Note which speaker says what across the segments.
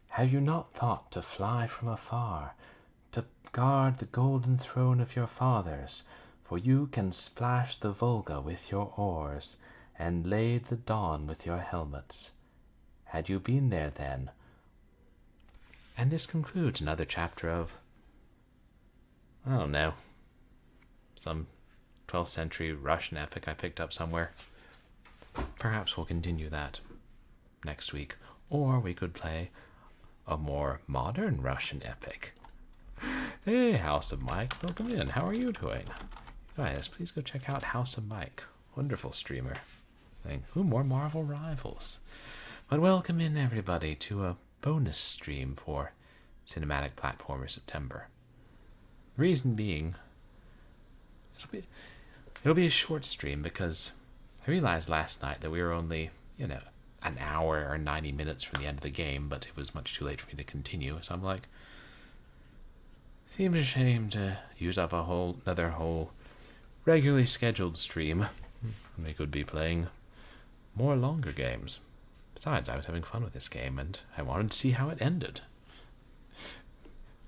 Speaker 1: Have you not thought to fly from afar, to guard the golden throne of your fathers? For you can splash the Volga with your oars, and lade the Don with your helmets. Had you been there then? And this concludes another chapter of, I don't know, some 12th century Russian epic I picked up somewhere. Perhaps we'll continue that next week. Or we could play a more modern Russian epic. Hey, House of Mike, welcome in. How are you doing? Guys, please go check out House of Mike. Wonderful streamer. Who more Marvel rivals? But welcome in, everybody, to a bonus stream for Cinematic Platformer September. The reason being, it'll be a short stream because I realized last night that we were only, an hour or 90 minutes from the end of the game, but it was much too late for me to continue, so I'm like, seems a shame to use up another whole regularly scheduled stream. We could be playing more longer games. Besides, I was having fun with this game, and I wanted to see how it ended,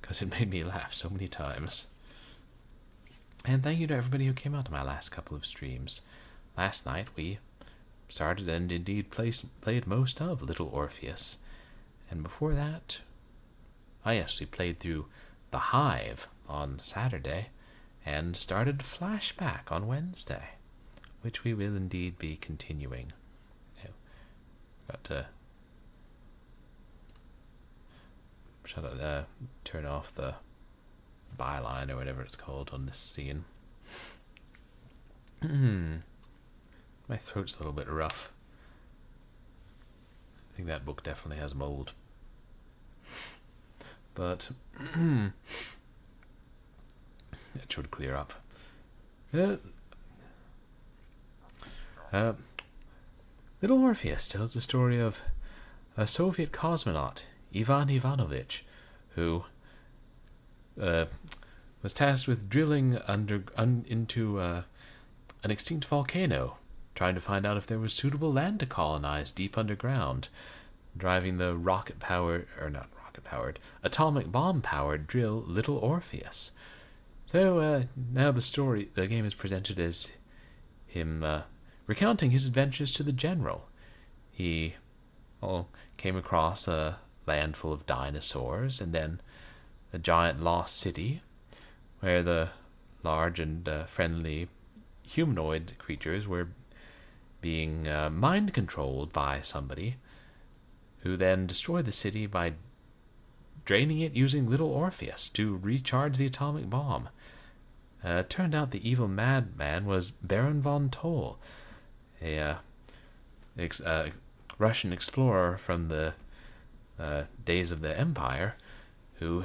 Speaker 1: because it made me laugh so many times. And thank you to everybody who came out to my last couple of streams. Last night we started and indeed played most of Little Orpheus. And before that, we played through The Hive on Saturday and started Flashback on Wednesday, which we will indeed be continuing. Got to turn off the byline or whatever it's called on this scene. My throat's a little bit rough. I think that book definitely has mold. But it should clear up. Little Orpheus tells the story of a Soviet cosmonaut, Ivan Ivanovich, who was tasked with drilling into an extinct volcano, trying to find out if there was suitable land to colonize deep underground, driving the atomic bomb-powered drill Little Orpheus. So now the game is presented as him recounting his adventures to the general. He came across a land full of dinosaurs, and then a giant lost city, where the large and friendly humanoid creatures were being mind-controlled by somebody, who then destroyed the city by draining it using Little Orpheus to recharge the atomic bomb. Turned out the evil madman was Baron von Toll, a Russian explorer from the days of the Empire, who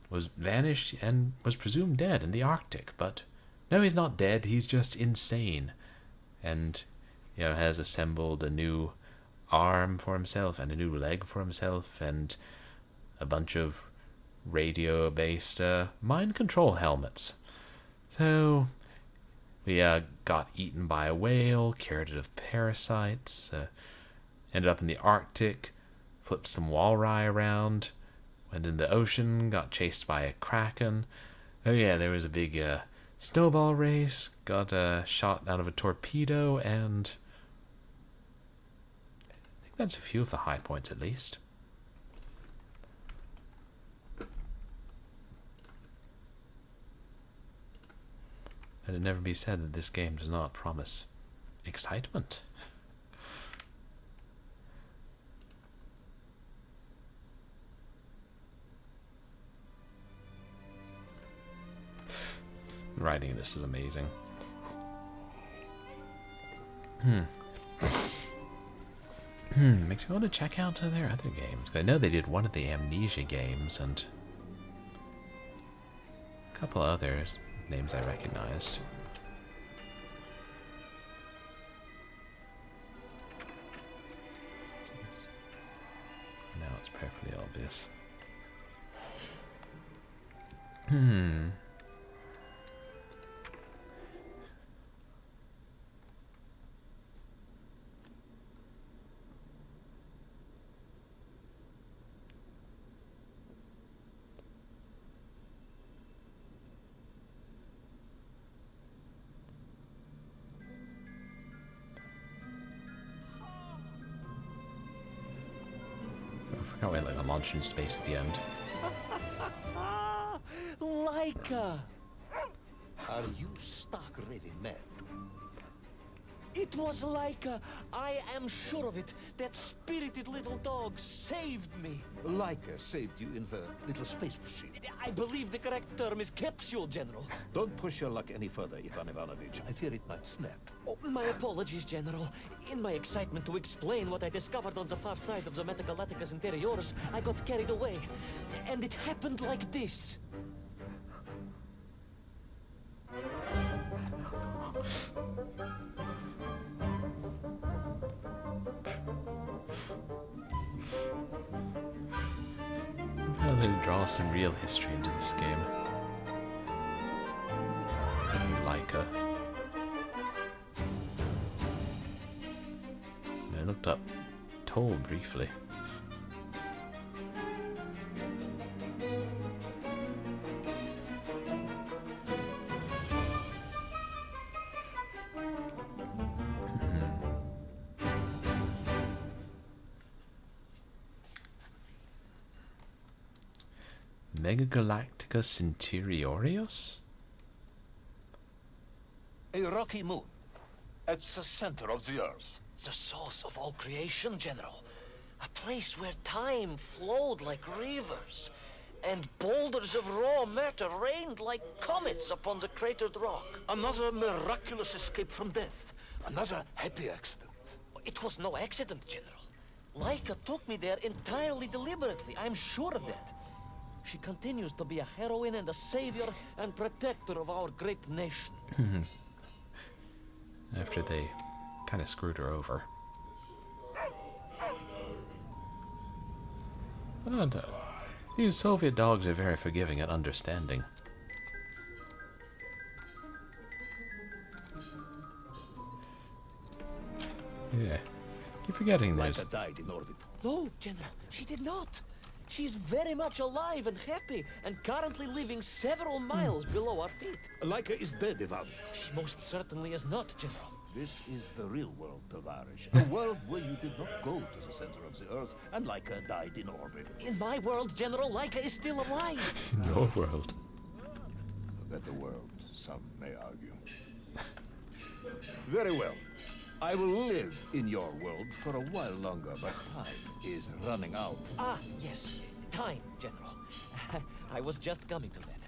Speaker 1: was vanished and was presumed dead in the Arctic. But no, he's not dead. He's just insane, and has assembled a new arm for himself and a new leg for himself and a bunch of radio-based mind control helmets. So we got eaten by a whale, cured it of parasites, ended up in the Arctic, flipped some walrus around, went in the ocean, got chased by a kraken. Oh yeah, there was a big snowball race, got shot out of a torpedo, and I think that's a few of the high points at least. Let it never be said that this game does not promise excitement. Writing this is amazing. Makes me want to check out their other games. I know they did one of the Amnesia games and a couple others, names I recognized. Now it's perfectly obvious. forgot we had like a launch in space at the end.
Speaker 2: Laika!
Speaker 3: Are you stark raving mad?
Speaker 2: It was Laika. I am sure of it. That spirited little dog saved me.
Speaker 3: Laika saved you in her little space machine.
Speaker 2: I believe the correct term is capsule, General.
Speaker 3: Don't push your luck any further, Ivan Ivanovich. I fear it might snap.
Speaker 2: Oh, my apologies, General. In my excitement to explain what I discovered on the far side of the Metagalacticus Interiores, I got carried away. And it happened like this.
Speaker 1: How they draw some real history into this game. Laika. I looked up Toll briefly. Megagalacticus Interiorius?
Speaker 3: A rocky moon. It's the center of the Earth.
Speaker 2: The source of all creation, General. A place where time flowed like rivers, and boulders of raw matter rained like comets upon the cratered rock.
Speaker 3: Another miraculous escape from death. Another happy accident.
Speaker 2: It was no accident, General. Laika took me there entirely deliberately. I'm sure of that. She continues to be a heroine and a savior and protector of our great nation.
Speaker 1: After they kind of screwed her over. But, these Soviet dogs are very forgiving and understanding. Yeah. Keep forgetting there's...
Speaker 3: Laika died in orbit.
Speaker 2: No, General, she did not. She's very much alive and happy, and currently living several miles below our feet.
Speaker 3: Laika is dead, Ivan.
Speaker 2: She most certainly is not, General.
Speaker 3: This is the real world, Tavarish. A world where you did not go to the center of the Earth, and Laika died in orbit.
Speaker 2: In my world, General, Laika is still alive.
Speaker 1: In your world.
Speaker 3: A better world, some may argue. Very well. I will live in your world for a while longer, but time is running out.
Speaker 2: Ah, yes. Time, General. I was just coming to that.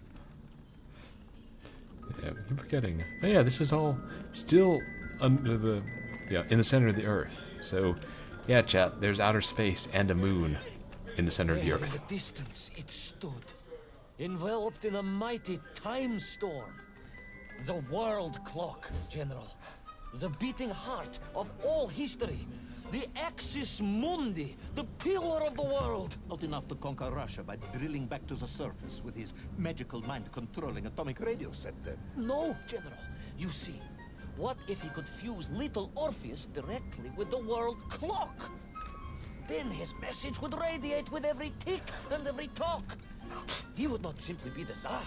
Speaker 1: Yeah, I keep forgetting. Oh yeah, this is all still under the... Yeah, in the center of the Earth. So, yeah, chat, there's outer space and a moon in the center of the
Speaker 2: There
Speaker 1: Earth.
Speaker 2: in the distance it stood, enveloped in a mighty time storm. The world clock, General. The beating heart of all history. The axis mundi, the pillar of the world.
Speaker 3: Not enough to conquer Russia by drilling back to the surface with his magical mind-controlling atomic radio set then.
Speaker 2: No, General. You see, what if he could fuse little Orpheus directly with the world clock? Then his message would radiate with every tick and every talk. He would not simply be the Tsar.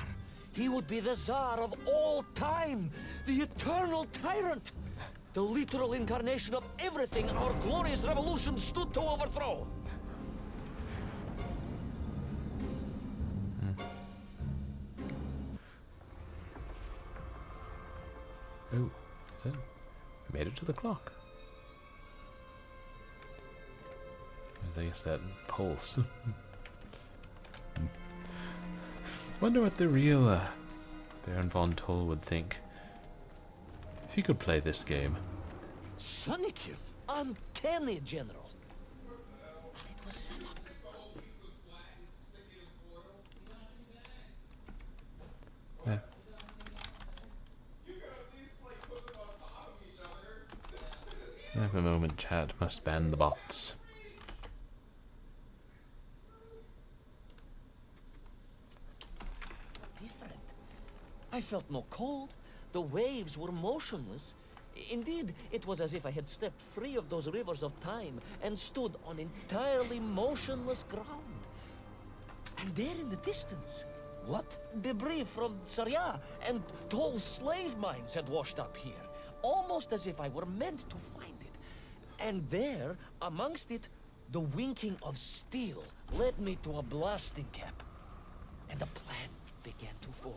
Speaker 2: He would be the Tsar of all time, the eternal tyrant, the literal incarnation of everything our glorious revolution stood to overthrow.
Speaker 1: Oh, is it? I made it to the clock. I guess that pulse. Wonder what the real Baron von Toll would think if he could play this game.
Speaker 3: Sonikiv!
Speaker 2: Uncanny, General. But it was some...
Speaker 1: Yeah. Have a moment, chat. Must ban the bots.
Speaker 2: different. I felt no cold. The waves were motionless. Indeed, it was as if I had stepped free of those rivers of time and stood on entirely motionless ground. And there in the distance,
Speaker 3: What?
Speaker 2: debris from Tsarya and Toll's slave mines had washed up here, almost as if I were meant to find it. And there, amongst it, The winking of steel led me to a blasting cap, and a plan began to form.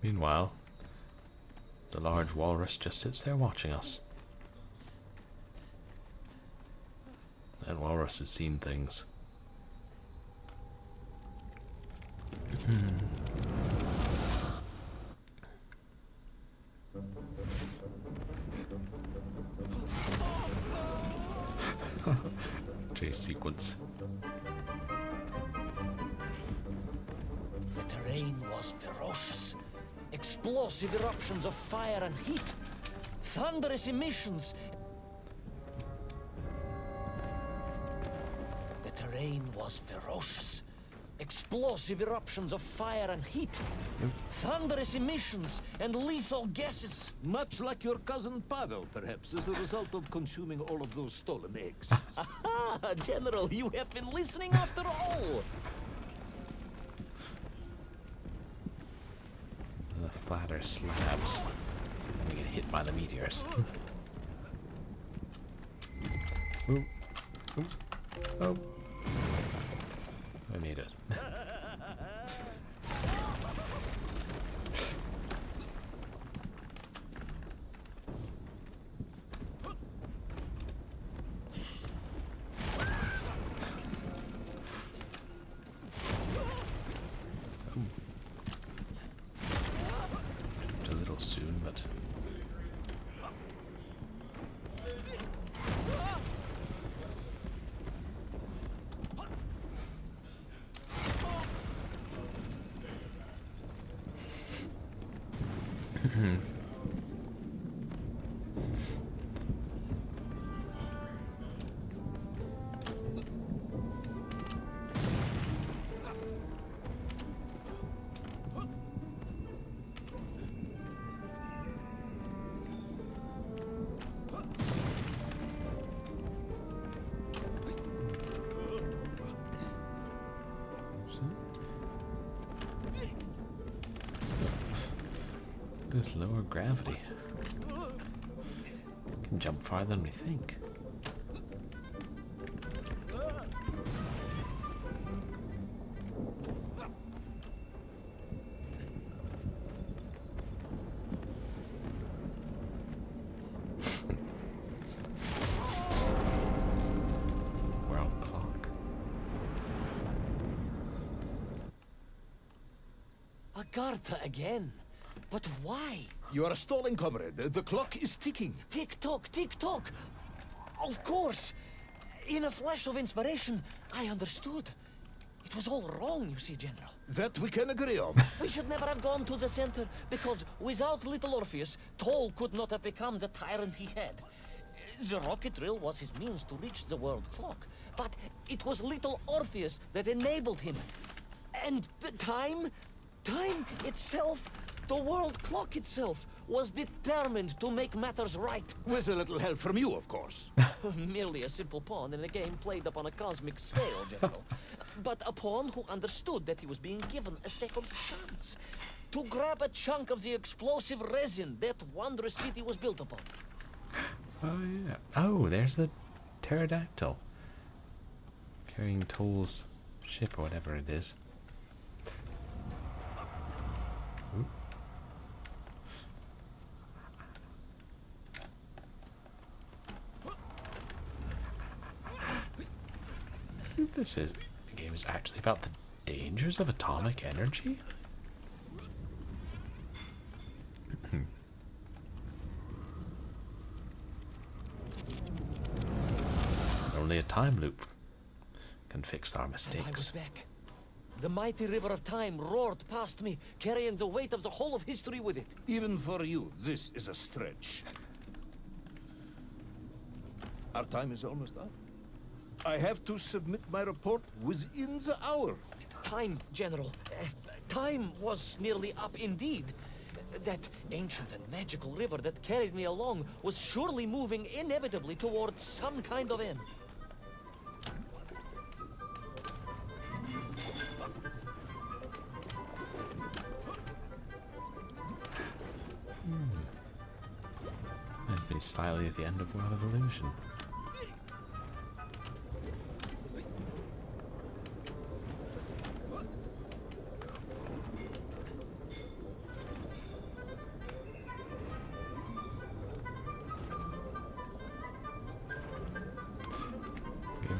Speaker 1: Meanwhile, the large walrus just sits there watching us. That walrus has seen things. Chase sequence.
Speaker 2: The terrain was ferocious. Explosive eruptions of fire and heat. Thunderous emissions. The terrain was ferocious. Explosive eruptions of fire and heat. Thunderous emissions and lethal gases.
Speaker 3: Much like your cousin Pavel, perhaps, as a result of consuming all of those stolen eggs.
Speaker 2: Aha! General, you have been listening after all!
Speaker 1: The flatter slabs. We get hit by the meteors. Ooh. Ooh. Oh. I made it. It's a little soon, but this lower gravity can jump farther than we think. World clock.
Speaker 2: Agartha again. But why?
Speaker 3: You are stalling, comrade. The clock is ticking.
Speaker 2: Tick-tock, tick-tock! Of course! In a flash of inspiration, I understood. It was all wrong, you see, General.
Speaker 3: That we can agree on.
Speaker 2: We should never have gone to the center, because without little Orpheus, Toll could not have become the tyrant he had. The rocket drill was his means to reach the world clock, but it was little Orpheus that enabled him. And the time itself, the world clock itself, was determined to make matters right.
Speaker 3: With a little help from you, of course.
Speaker 2: Merely a simple pawn in a game played upon a cosmic scale, General. But a pawn who understood that he was being given a second chance to grab a chunk of the explosive resin that wondrous city was built upon.
Speaker 1: Oh yeah. Oh, there's the pterodactyl carrying Toll's ship or whatever it is. Ooh. I think the game is actually about the dangers of atomic energy. Only a time loop can fix our
Speaker 2: And I was
Speaker 1: mistakes.
Speaker 2: back. The mighty river of time roared past me, carrying the weight of the whole of history with it.
Speaker 3: Even for you, this is a stretch. Our time is almost up. I have to submit my report within the hour.
Speaker 2: Time, General. Time was nearly up indeed. That ancient and magical river that carried me along was surely moving inevitably towards some kind of end.
Speaker 1: Might be slightly at the end of World of Illusion.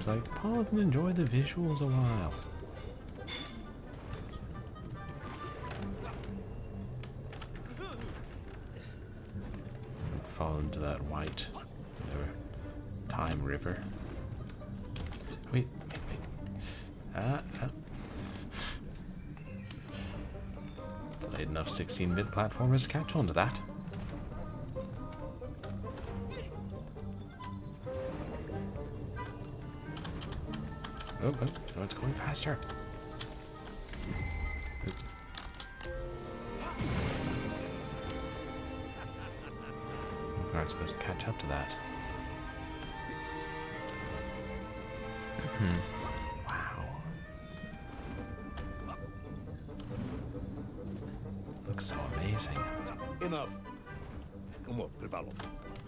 Speaker 1: It's like, pause and enjoy the visuals a while. Fall into that white time river. Wait. Played enough 16-bit platformers to catch on to that. Oh, no, it's going faster. We aren't supposed to catch up to that. Wow. Looks so amazing.
Speaker 3: Enough. No more Privalov.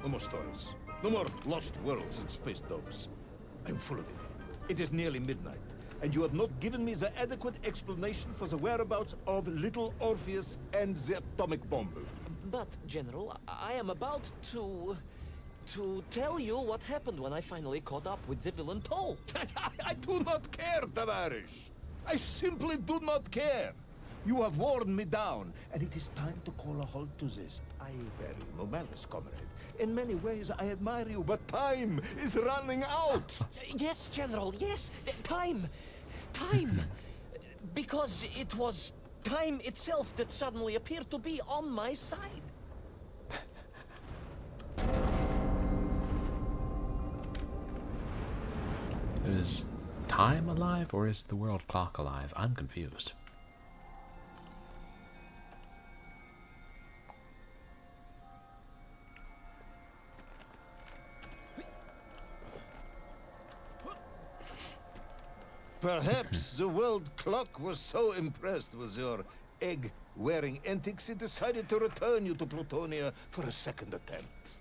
Speaker 3: No more stories. No more lost worlds and space dogs. I'm full of it. It is nearly midnight, and you have not given me the adequate explanation for the whereabouts of little Orpheus and the atomic bomb.
Speaker 2: But, General, I am about to tell you what happened when I finally caught up with the villain Paul.
Speaker 3: I do not care, Tavarish. I simply do not care. You have worn me down, and it is time to call a halt to this. I bear you no malice, comrade. In many ways, I admire you, but time is running out.
Speaker 2: Yes, General, yes. Time. Time. Because it was time itself that suddenly appeared to be on my side.
Speaker 1: Is time alive or is the world clock alive? I'm confused.
Speaker 3: Perhaps the world clock was so impressed with your egg-wearing antics it decided to return you to Plutonia for a second attempt.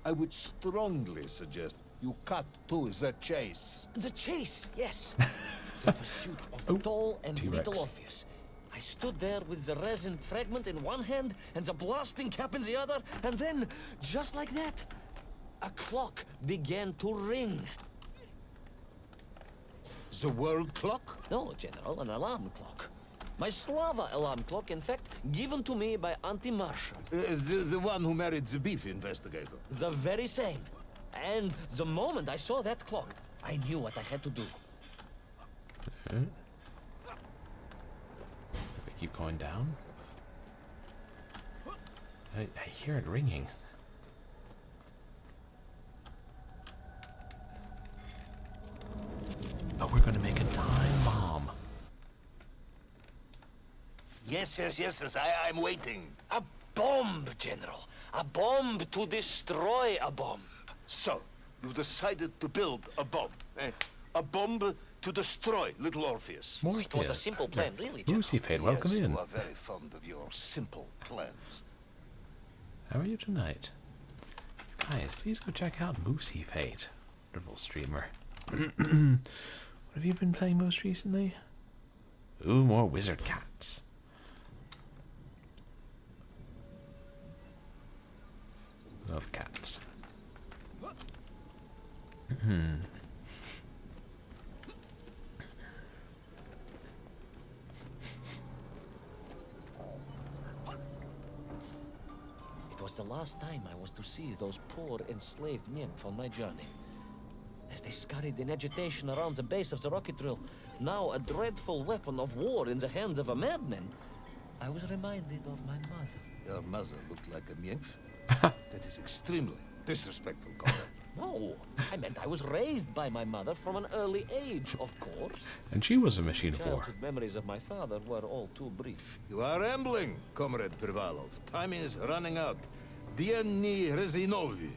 Speaker 3: I would strongly suggest you cut to the chase.
Speaker 2: The chase, yes. The pursuit of tall and
Speaker 1: T-Rex.
Speaker 2: little Orpheus. I stood there with the resin fragment in one hand and the blasting cap in the other, and then, just like that, a clock began to ring.
Speaker 3: The world clock?
Speaker 2: No, General, an alarm clock. My Slava alarm clock, in fact, given to me by Auntie Marsha.
Speaker 3: The one who married the beef investigator.
Speaker 2: The very same. And the moment I saw that clock, I knew what I had to do.
Speaker 1: We keep going down. I hear it ringing. Oh, we're gonna make a time bomb.
Speaker 3: Yes, I'm waiting.
Speaker 2: A bomb, General. A bomb to destroy a bomb.
Speaker 3: So, you decided to build a bomb, eh? A bomb to destroy little Orpheus.
Speaker 2: It was a simple plan, really, General.
Speaker 1: Lucy Fade, welcome
Speaker 3: Yes,
Speaker 1: in.
Speaker 3: you are very fond of your simple plans.
Speaker 1: How are you tonight? Guys, please go check out Moosey Fate. Wonderful streamer. What have you been playing most recently? Ooh, more wizard cats. Love cats.
Speaker 2: It was the last time I was to see those poor enslaved men on my journey. As they scurried in agitation around the base of the rocket drill, now a dreadful weapon of war in the hands of a madman, I was reminded of my mother.
Speaker 3: Your mother looked like a nymph? That is extremely disrespectful, Comrade.
Speaker 2: No, I meant I was raised by my mother from an early age, of course.
Speaker 1: And she was a machine of war.
Speaker 2: Childhood memories of my father were all too brief.
Speaker 3: You are rambling, Comrade Privalov. Time is running out. Dieni Rezinovi.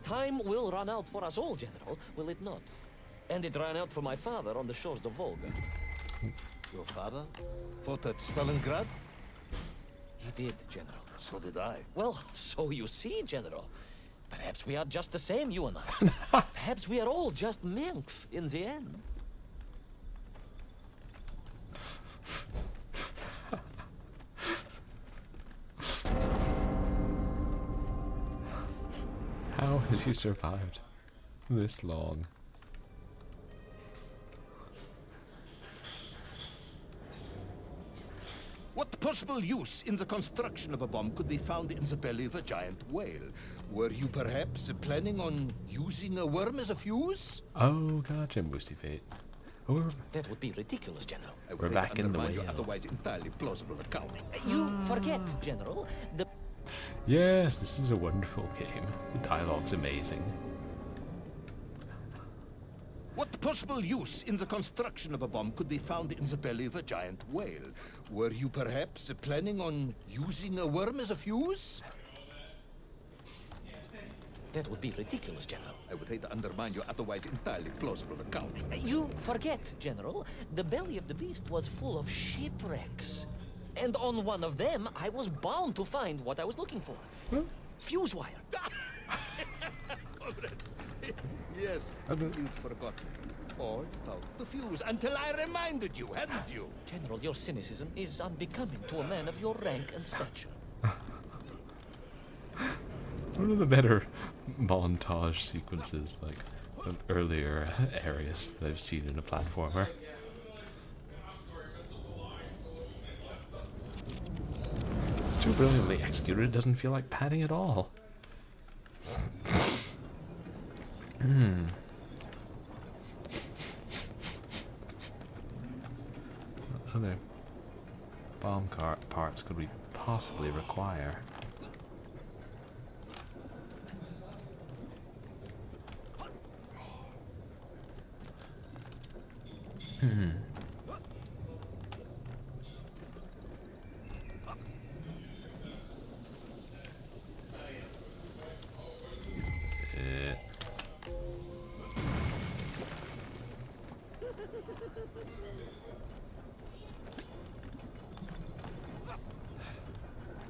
Speaker 2: Time will run out for us all, General, will it not? And it ran out for my father on the shores of Volga.
Speaker 3: Your father fought at Stalingrad?
Speaker 2: He did, General.
Speaker 3: So did I.
Speaker 2: Well, so you see, General. Perhaps we are just the same, you and I. Perhaps we are all just Menkf in the end.
Speaker 1: You survived this long.
Speaker 3: What possible use in the construction of a bomb could be found in the belly of a giant whale? Were you perhaps planning on using a worm as a fuse?
Speaker 1: Oh, gotcha, Moosey Fate. Or
Speaker 2: That would be ridiculous, General.
Speaker 3: I would
Speaker 1: we're
Speaker 3: hate
Speaker 1: back
Speaker 3: to
Speaker 1: in the
Speaker 3: undermine your
Speaker 1: whale.
Speaker 3: otherwise entirely plausible account.
Speaker 2: You forget, General, the
Speaker 1: Yes, this is a wonderful game. The dialogue's amazing.
Speaker 3: What possible use in the construction of a bomb could be found in the belly of a giant whale? Were you perhaps planning on using a worm as a fuse?
Speaker 2: That would be ridiculous, General.
Speaker 3: I would hate to undermine your otherwise entirely plausible account.
Speaker 2: You forget, General, the belly of the beast was full of shipwrecks. And on one of them, I was bound to find what I was looking for. Fuse wire.
Speaker 3: Comrade. Yes, you'd forgotten all about the fuse until I reminded you, hadn't you?
Speaker 2: General, your cynicism is unbecoming to a man of your rank and stature.
Speaker 1: One of the better montage sequences, like of earlier areas that I've seen in a platformer. It's too brilliantly executed, it doesn't feel like padding at all. What other bomb cart parts could we possibly require?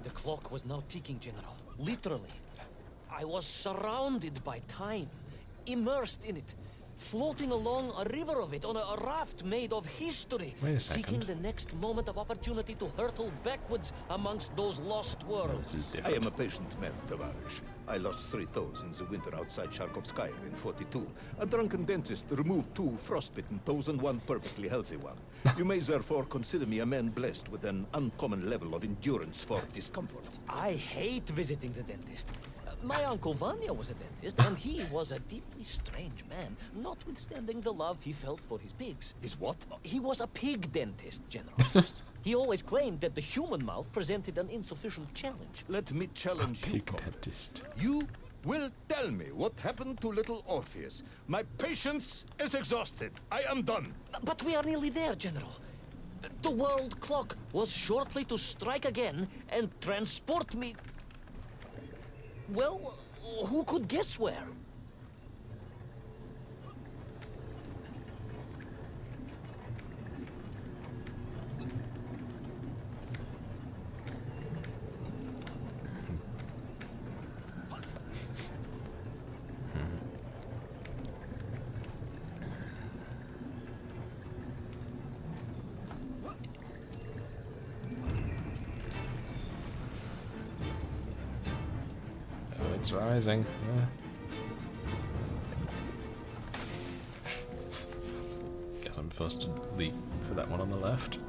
Speaker 2: The clock was now ticking, General. Literally. I was surrounded by time, immersed in it, floating along a river of it on a raft made of history,
Speaker 1: Wait a
Speaker 2: seeking
Speaker 1: second.
Speaker 2: the next moment of opportunity to hurtle backwards amongst those lost
Speaker 1: This
Speaker 2: worlds.
Speaker 1: is
Speaker 3: I
Speaker 1: different.
Speaker 3: am a patient man, Tavarish. I lost 3 toes in the winter outside Sharkovskaya in 42. A drunken dentist removed 2 frostbitten toes and 1 perfectly healthy one. You may therefore consider me a man blessed with an uncommon level of endurance for discomfort.
Speaker 2: I hate visiting the dentist. My uncle Vanya was a dentist, and he was a deeply strange man, notwithstanding the love he felt for his pigs.
Speaker 3: Is what?
Speaker 2: He was a pig dentist, General. He always claimed that the human mouth presented an insufficient challenge.
Speaker 3: Let me challenge you,
Speaker 1: Pig
Speaker 3: comrade.
Speaker 1: dentist.
Speaker 3: You will tell me what happened to little Orpheus. My patience is exhausted. I am done.
Speaker 2: But we are nearly there, General. The world clock was shortly to strike again and transport me... Well, who could guess where?
Speaker 1: Oh, it's rising. Guess I'm supposed to leap for that one on the left.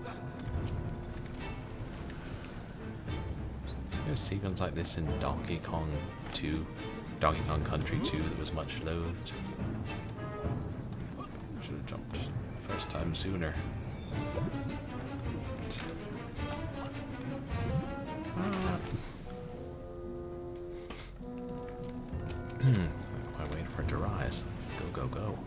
Speaker 1: There's a sequence like this in Donkey Kong 2, Donkey Kong Country 2 that was much loathed. Should have jumped first time sooner. Why wait for it to rise? Go, go, go.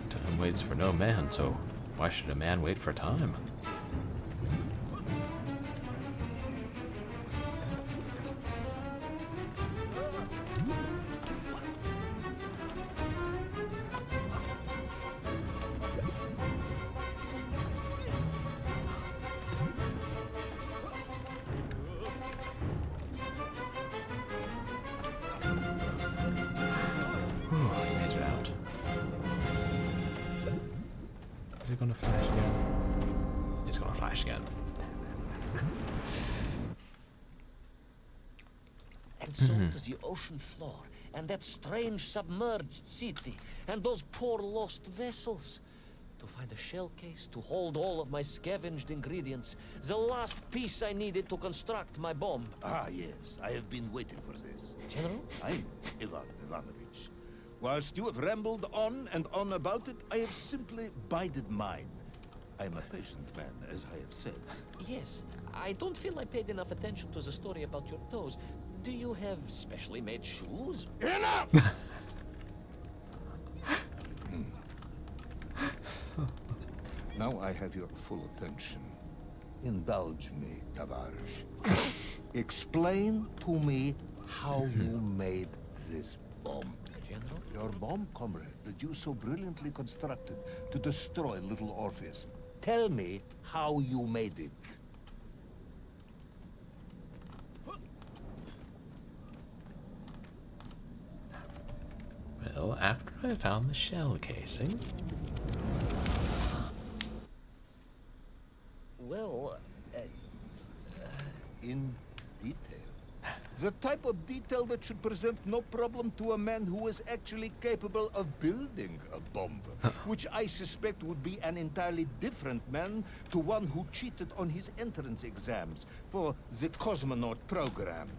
Speaker 1: Time waits for no man, so why should a man wait for time? Whew, I made it out. Is it gonna flash again? It's gonna flash again.
Speaker 2: And so to the ocean floor, and that strange submerged city, and those poor lost vessels. To find a shell case to hold all of my scavenged ingredients, the last piece I needed to construct my bomb.
Speaker 3: Ah, yes, I have been waiting for this.
Speaker 2: General?
Speaker 3: I'm Ivan Ivanovich. Whilst you have rambled on and on about it, I have simply bided mine. I am a patient man, as I have said.
Speaker 2: Yes, I don't feel I paid enough attention to the story about your toes. Do you have specially made shoes?
Speaker 3: Enough! Now I have your full attention. Indulge me, Tavarish. Explain to me how you made this bomb.
Speaker 2: General?
Speaker 3: Your bomb, comrade, that you so brilliantly constructed to destroy little Orpheus. Tell me how you made it.
Speaker 1: Well, after I found the shell casing...
Speaker 2: Well,
Speaker 3: In detail. The type of detail that should present no problem to a man who is actually capable of building a bomb, which I suspect would be an entirely different man to one who cheated on his entrance exams for the cosmonaut program.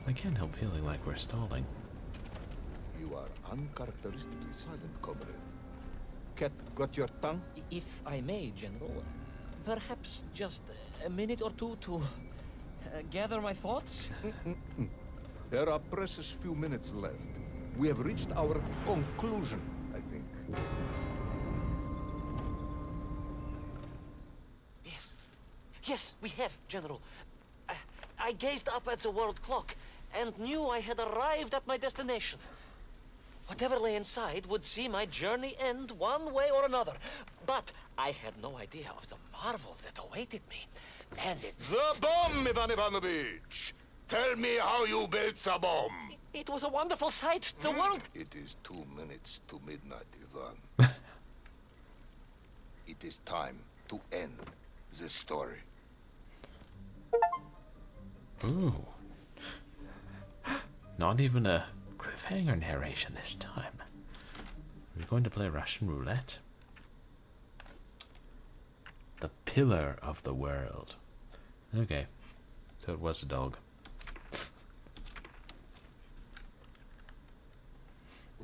Speaker 1: I can't help feeling like we're stalling.
Speaker 3: You are uncharacteristically silent, comrade. Cat got your tongue?
Speaker 2: if I may, General, perhaps just a minute or two to gather my thoughts?
Speaker 3: There are precious few minutes left. We have reached our conclusion, I think.
Speaker 2: Yes, we have, General. I gazed up at the world clock and knew I had arrived at my destination. Whatever lay inside would see my journey end one way or another. But I had no idea of the marvels that awaited me. And
Speaker 3: The bomb, Ivan Ivanovich! Tell me how you built the bomb!
Speaker 2: it was a wonderful sight. The world...
Speaker 3: It is 2 minutes to midnight, Ivan. It is time to end the story.
Speaker 1: Ooh. Not even a cliffhanger narration this time. Are we going to play Russian roulette? The pillar of the world. Okay. So it was a dog.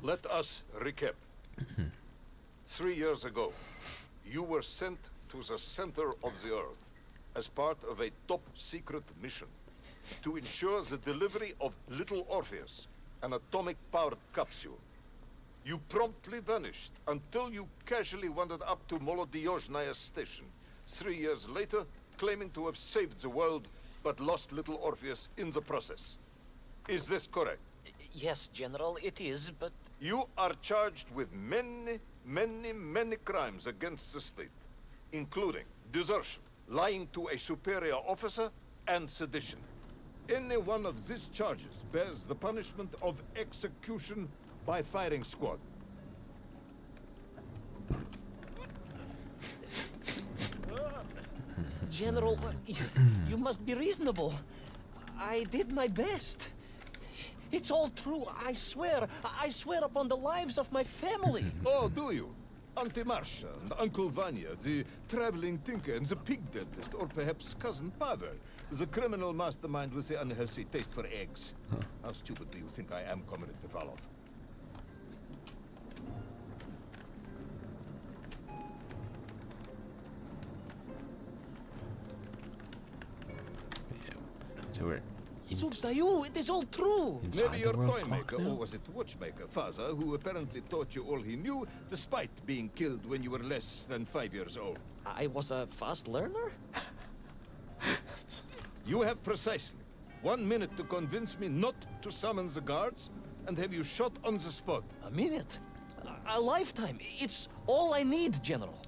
Speaker 3: Let us recap. 3 years ago, you were sent to the center of the Earth as part of a top-secret mission to ensure the delivery of little Orpheus, an atomic-powered capsule. You promptly vanished until you casually wandered up to Molodiyozhnaya station 3 years later, claiming to have saved the world, but lost little Orpheus in the process. Is this correct?
Speaker 2: Yes, General, it is, but...
Speaker 3: You are charged with many crimes against the state, including desertion, lying to a superior officer, and sedition. Any one of these charges bears the punishment of execution by firing squad.
Speaker 2: General, you must be reasonable. I did my best. It's all true, I swear. I swear upon the lives of my family.
Speaker 3: Oh, do you? Auntie Marcia and Uncle Vanya, the traveling tinker and the pig dentist, or perhaps Cousin Pavel, the criminal mastermind with the unhealthy taste for eggs. How stupid do you think I am, Comrade Privalov?
Speaker 1: So we're
Speaker 2: Subdayu, it is all true.
Speaker 1: inside
Speaker 3: Maybe
Speaker 1: the
Speaker 3: your
Speaker 1: world
Speaker 3: toy
Speaker 1: clock
Speaker 3: maker,
Speaker 1: now?
Speaker 3: or was it watchmaker, Faza, who apparently taught you all he knew, despite being killed when you were less than 5 years old.
Speaker 2: I was a fast learner?
Speaker 3: You have precisely 1 minute to convince me not to summon the guards, and have you shot on the spot.
Speaker 2: A minute? A lifetime. It's all I need, General.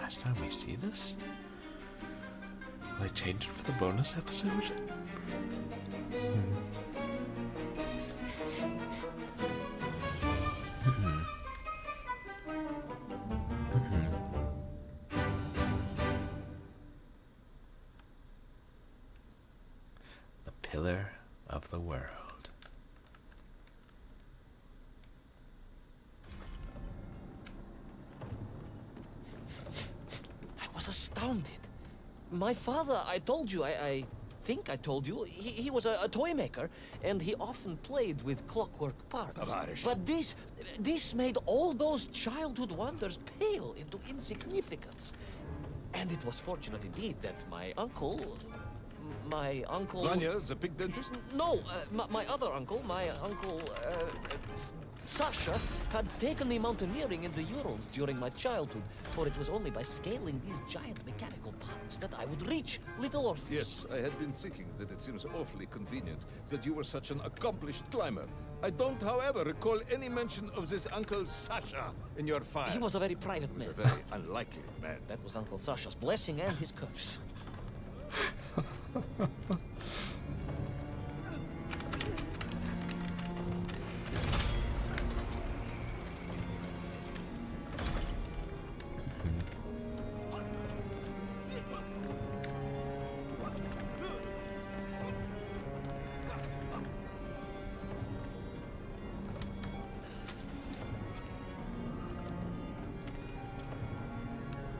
Speaker 1: last time we see this? Will they change it for the bonus episode? The pillar of the world.
Speaker 2: I was astounded. My father, I told you, I think I told you, he was a toy maker, and he often played with clockwork parts.
Speaker 3: Tavarish.
Speaker 2: But this made all those childhood wonders pale into insignificance. And it was fortunate indeed that my uncle...
Speaker 3: Vanya, the pig dentist?
Speaker 2: No, my other uncle, Sasha, had taken me mountaineering in the Urals during my childhood, for it was only by scaling these giant mechanical parts that I would reach Little Orpheus.
Speaker 3: Yes, I had been thinking that it seems awfully convenient that you were such an accomplished climber. I don't, however, recall any mention of this Uncle Sasha in your file.
Speaker 2: He was a very private
Speaker 3: He was
Speaker 2: man.
Speaker 3: a very unlikely man.
Speaker 2: That was Uncle Sasha's blessing and his curse.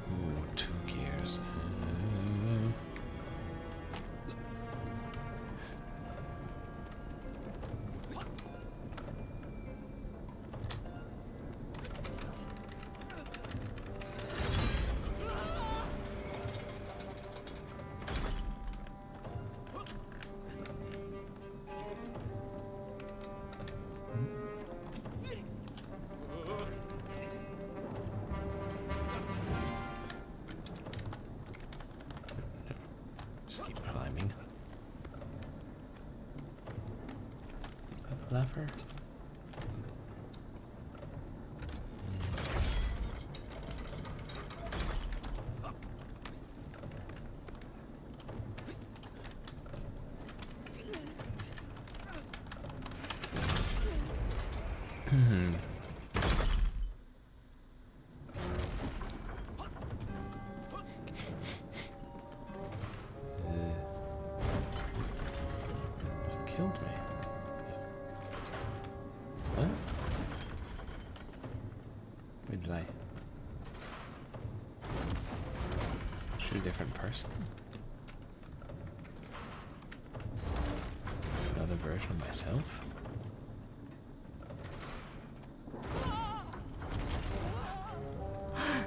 Speaker 1: Ooh, 2 gears. Just keep climbing. Lever. Yes. It killed me. What? Wait, did I shoot a different person? Another version of myself?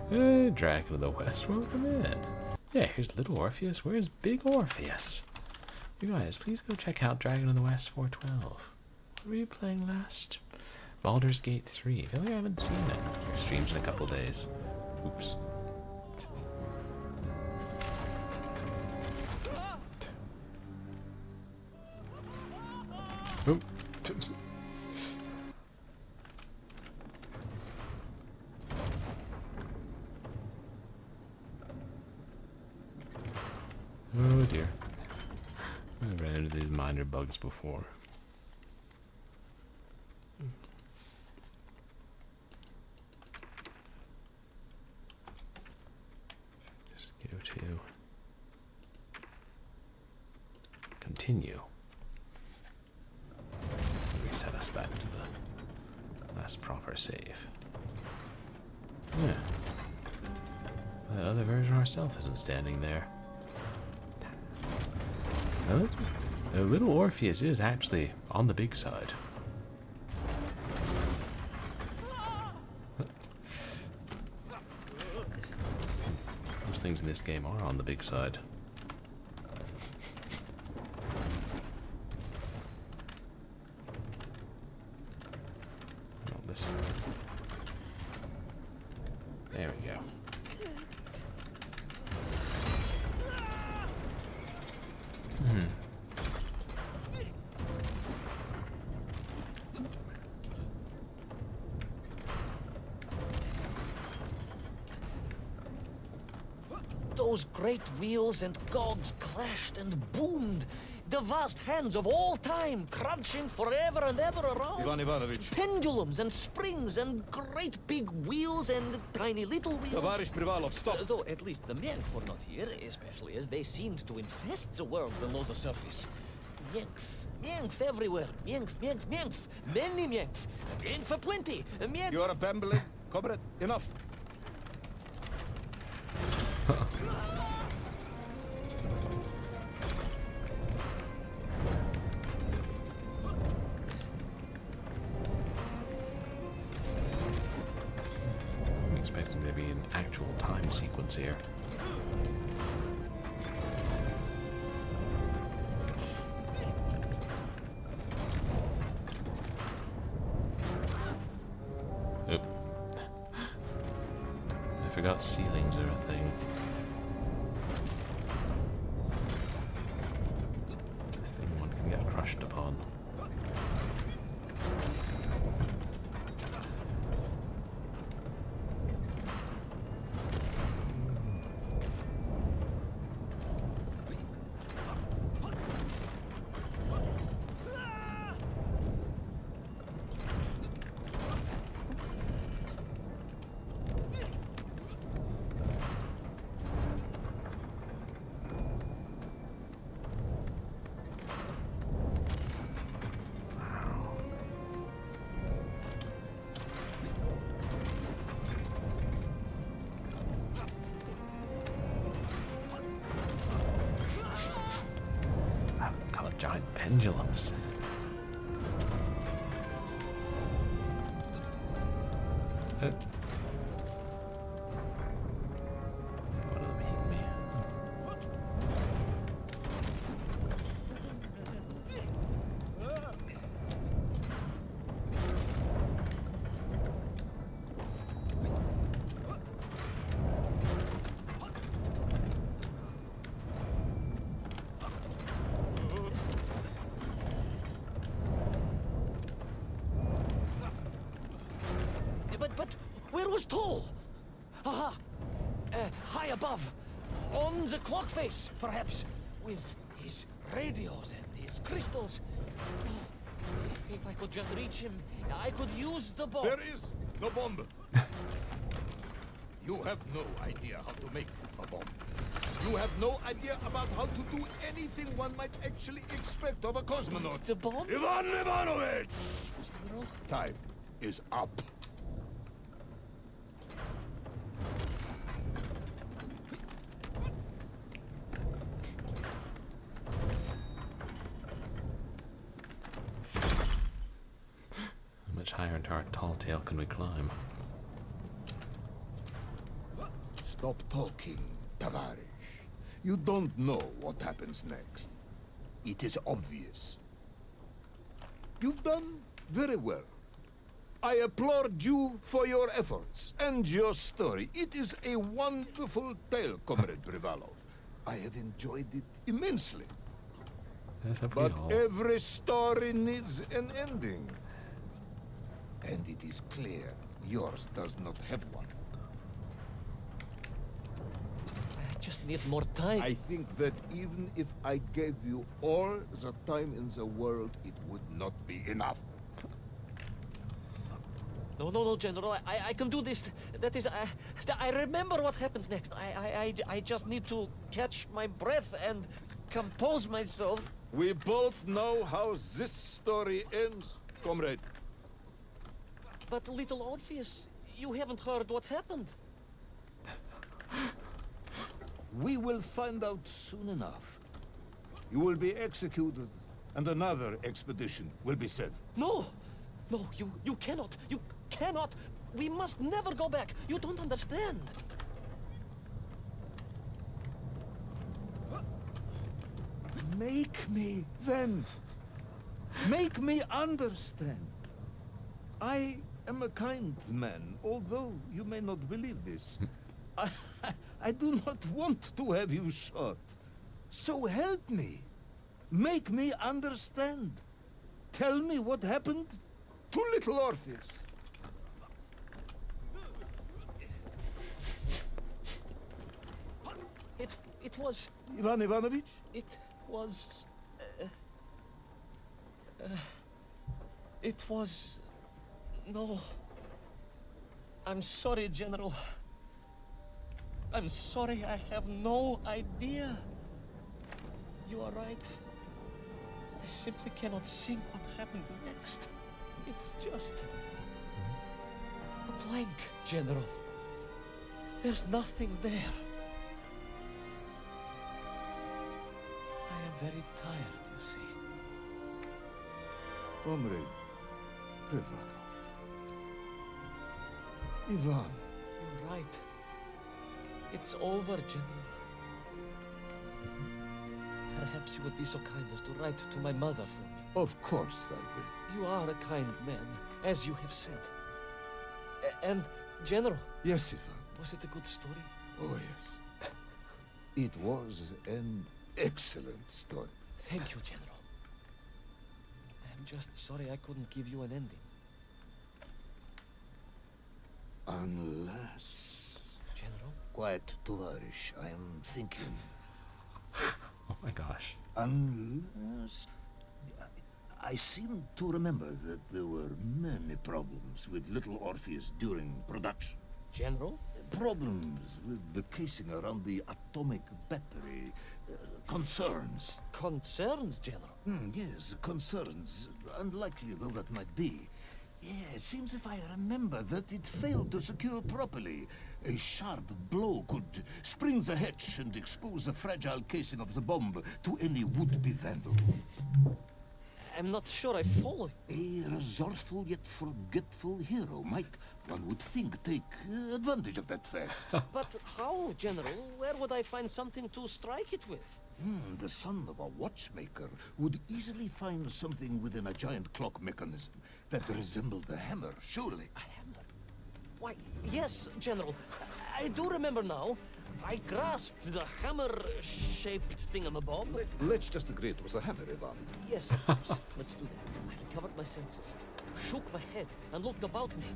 Speaker 1: Hey, Dragon of the West, welcome in. Yeah, here's Little Orpheus. Where's Big Orpheus? You guys, please go check out Dragon of the West 412. What were you playing last? Baldur's Gate 3. I feel like I haven't seen it. Your streams in a couple days. Oops. Oop. Oh dear. I've ran into these minor bugs before. Just go to continue. Reset us back to the last proper save. Yeah. That other version of ourselves isn't standing there. Little Orpheus is actually on the big side. Most things in this game are on the big side. Not this one. There we go.
Speaker 2: Those great wheels and gods clashed and boomed. The vast hands of all time crunching forever and ever around.
Speaker 3: Ivan Ivanovich.
Speaker 2: Pendulums and springs and great big wheels and tiny little wheels.
Speaker 3: Tavarish Privalov, stop.
Speaker 2: Though at least the Myenf were not here, especially as they seemed to infest the world below the surface. Myenf, Myenf everywhere. Myenf, Myenf, Myenf. Many Myenf. Myenf aplenty. Myenf.
Speaker 3: You are bambling, comrade. Enough.
Speaker 1: I'm expecting there to be an actual time sequence here. Oop. I forgot ceilings are a thing. A thing one can get crushed upon. Giant pendulums. One of them hit me.
Speaker 2: But where was Toll? Aha! High above. On the clock face, perhaps. With his radios and his crystals. Oh, if I could just reach him, I could use the bomb.
Speaker 3: There is no bomb. You have no idea how to make a bomb. You have no idea about how to do anything one might actually expect of a cosmonaut.
Speaker 2: The bomb?
Speaker 3: Ivan Ivanovich!
Speaker 2: General?
Speaker 3: Time is up.
Speaker 1: How much higher into our tall tale can we climb?
Speaker 3: Stop talking, Tavarish. You don't know what happens next. It is obvious. You've done very well. I applaud you for your efforts and your story. It is a wonderful tale, Comrade Privalov. I have enjoyed it immensely.
Speaker 1: Yes, have we
Speaker 3: But
Speaker 1: all?
Speaker 3: every story needs an ending. And it is clear yours does not have one.
Speaker 2: I just need more time.
Speaker 3: I think that even if I gave you all the time in the world, it would not be enough.
Speaker 2: No, General. I can do this. That is, I remember what happens next. I just need to catch my breath and compose myself.
Speaker 3: We both know how this story ends, comrade.
Speaker 2: But little Orpheus, you haven't heard what happened.
Speaker 3: We will find out soon enough. You will be executed, and another expedition will be sent.
Speaker 2: No, you cannot. You cannot. We must never go back. You don't understand.
Speaker 3: Make me, then. Make me understand. I am a kind man, although you may not believe this. I do not want to have you shot. So help me. Make me understand. Tell me what happened to little Orpheus.
Speaker 2: It was...
Speaker 3: Ivan Ivanovich?
Speaker 2: It was... it was... No. I'm sorry, General. I'm sorry, I have no idea. You are right. I simply cannot think what happened next. It's just... a blank, General. There's nothing there. I am very tired, you see.
Speaker 3: Comrade Privalov. Ivan.
Speaker 2: You're right. It's over, General. Perhaps you would be so kind as to write to my mother for me.
Speaker 3: Of course I will.
Speaker 2: You are a kind man, as you have said. And, General,
Speaker 3: Yes, Ivan.
Speaker 2: was it a good story?
Speaker 3: Oh, yes. It was an excellent story.
Speaker 2: Thank you, General. I am just sorry I couldn't give you an ending.
Speaker 3: Unless...
Speaker 2: General?
Speaker 3: Quiet, Tovarish. I am thinking.
Speaker 1: Oh my gosh.
Speaker 3: Unless... I seem to remember that there were many problems with Little Orpheus during production.
Speaker 2: General?
Speaker 3: Problems with the casing around the atomic battery. Concerns.
Speaker 2: Concerns, General?
Speaker 3: Yes, concerns. Unlikely though that might be. Yeah, it seems if I remember that it failed to secure properly. A sharp blow could spring the hatch and expose the fragile casing of the bomb to any would-be vandal.
Speaker 2: I'm not sure I follow.
Speaker 3: A resourceful yet forgetful hero might, one would think, take advantage of that fact.
Speaker 2: But how, General? Where would I find something to strike it with?
Speaker 3: The son of a watchmaker would easily find something within a giant clock mechanism that resembled a hammer, surely.
Speaker 2: A hammer? Why, yes, General. I do remember now. I grasped the hammer-shaped thingamabob.
Speaker 3: Let's just agree it was a hammer, Ivan.
Speaker 2: Yes, of course. Let's do that. I recovered my senses, shook my head, and looked about me.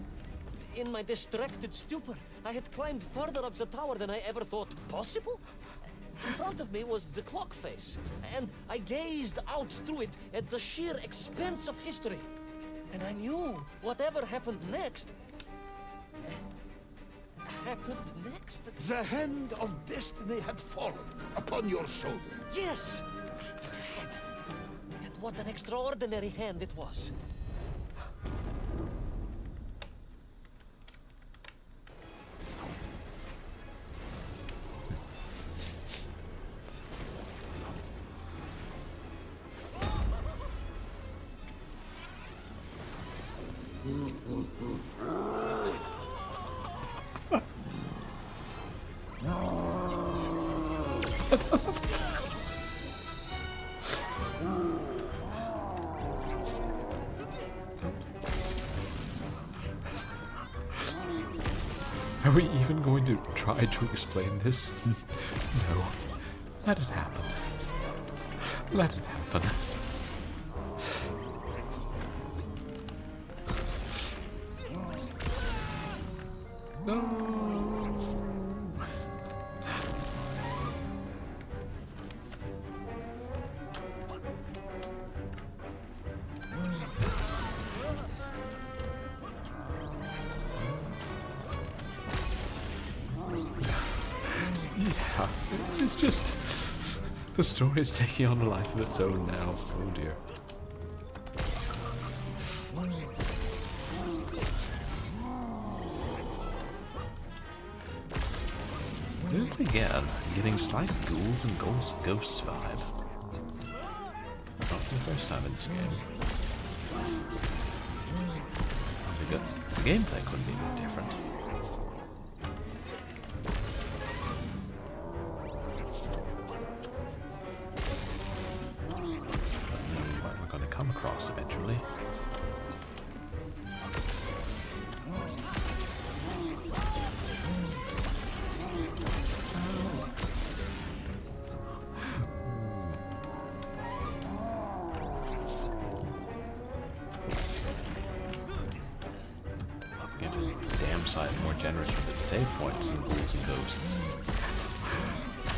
Speaker 2: In my distracted stupor, I had climbed further up the tower than I ever thought possible. In front of me was the clock face, and I gazed out through it at the sheer expanse of history. And I knew whatever happened next... happened next?
Speaker 3: The hand of destiny had fallen upon your shoulder.
Speaker 2: Yes! It had. And what an extraordinary hand it was.
Speaker 1: Are we even going to try to explain this? No. Let it happen. Let it happen. No. Yeah, it's just the story is taking on a life of its own now. Oh dear. Once again, getting slight ghouls and ghosts vibe. Not for the first time in this game. The gameplay couldn't be more different. We're going to come across eventually. Damn sight more generous with its save points than ghouls and ghosts.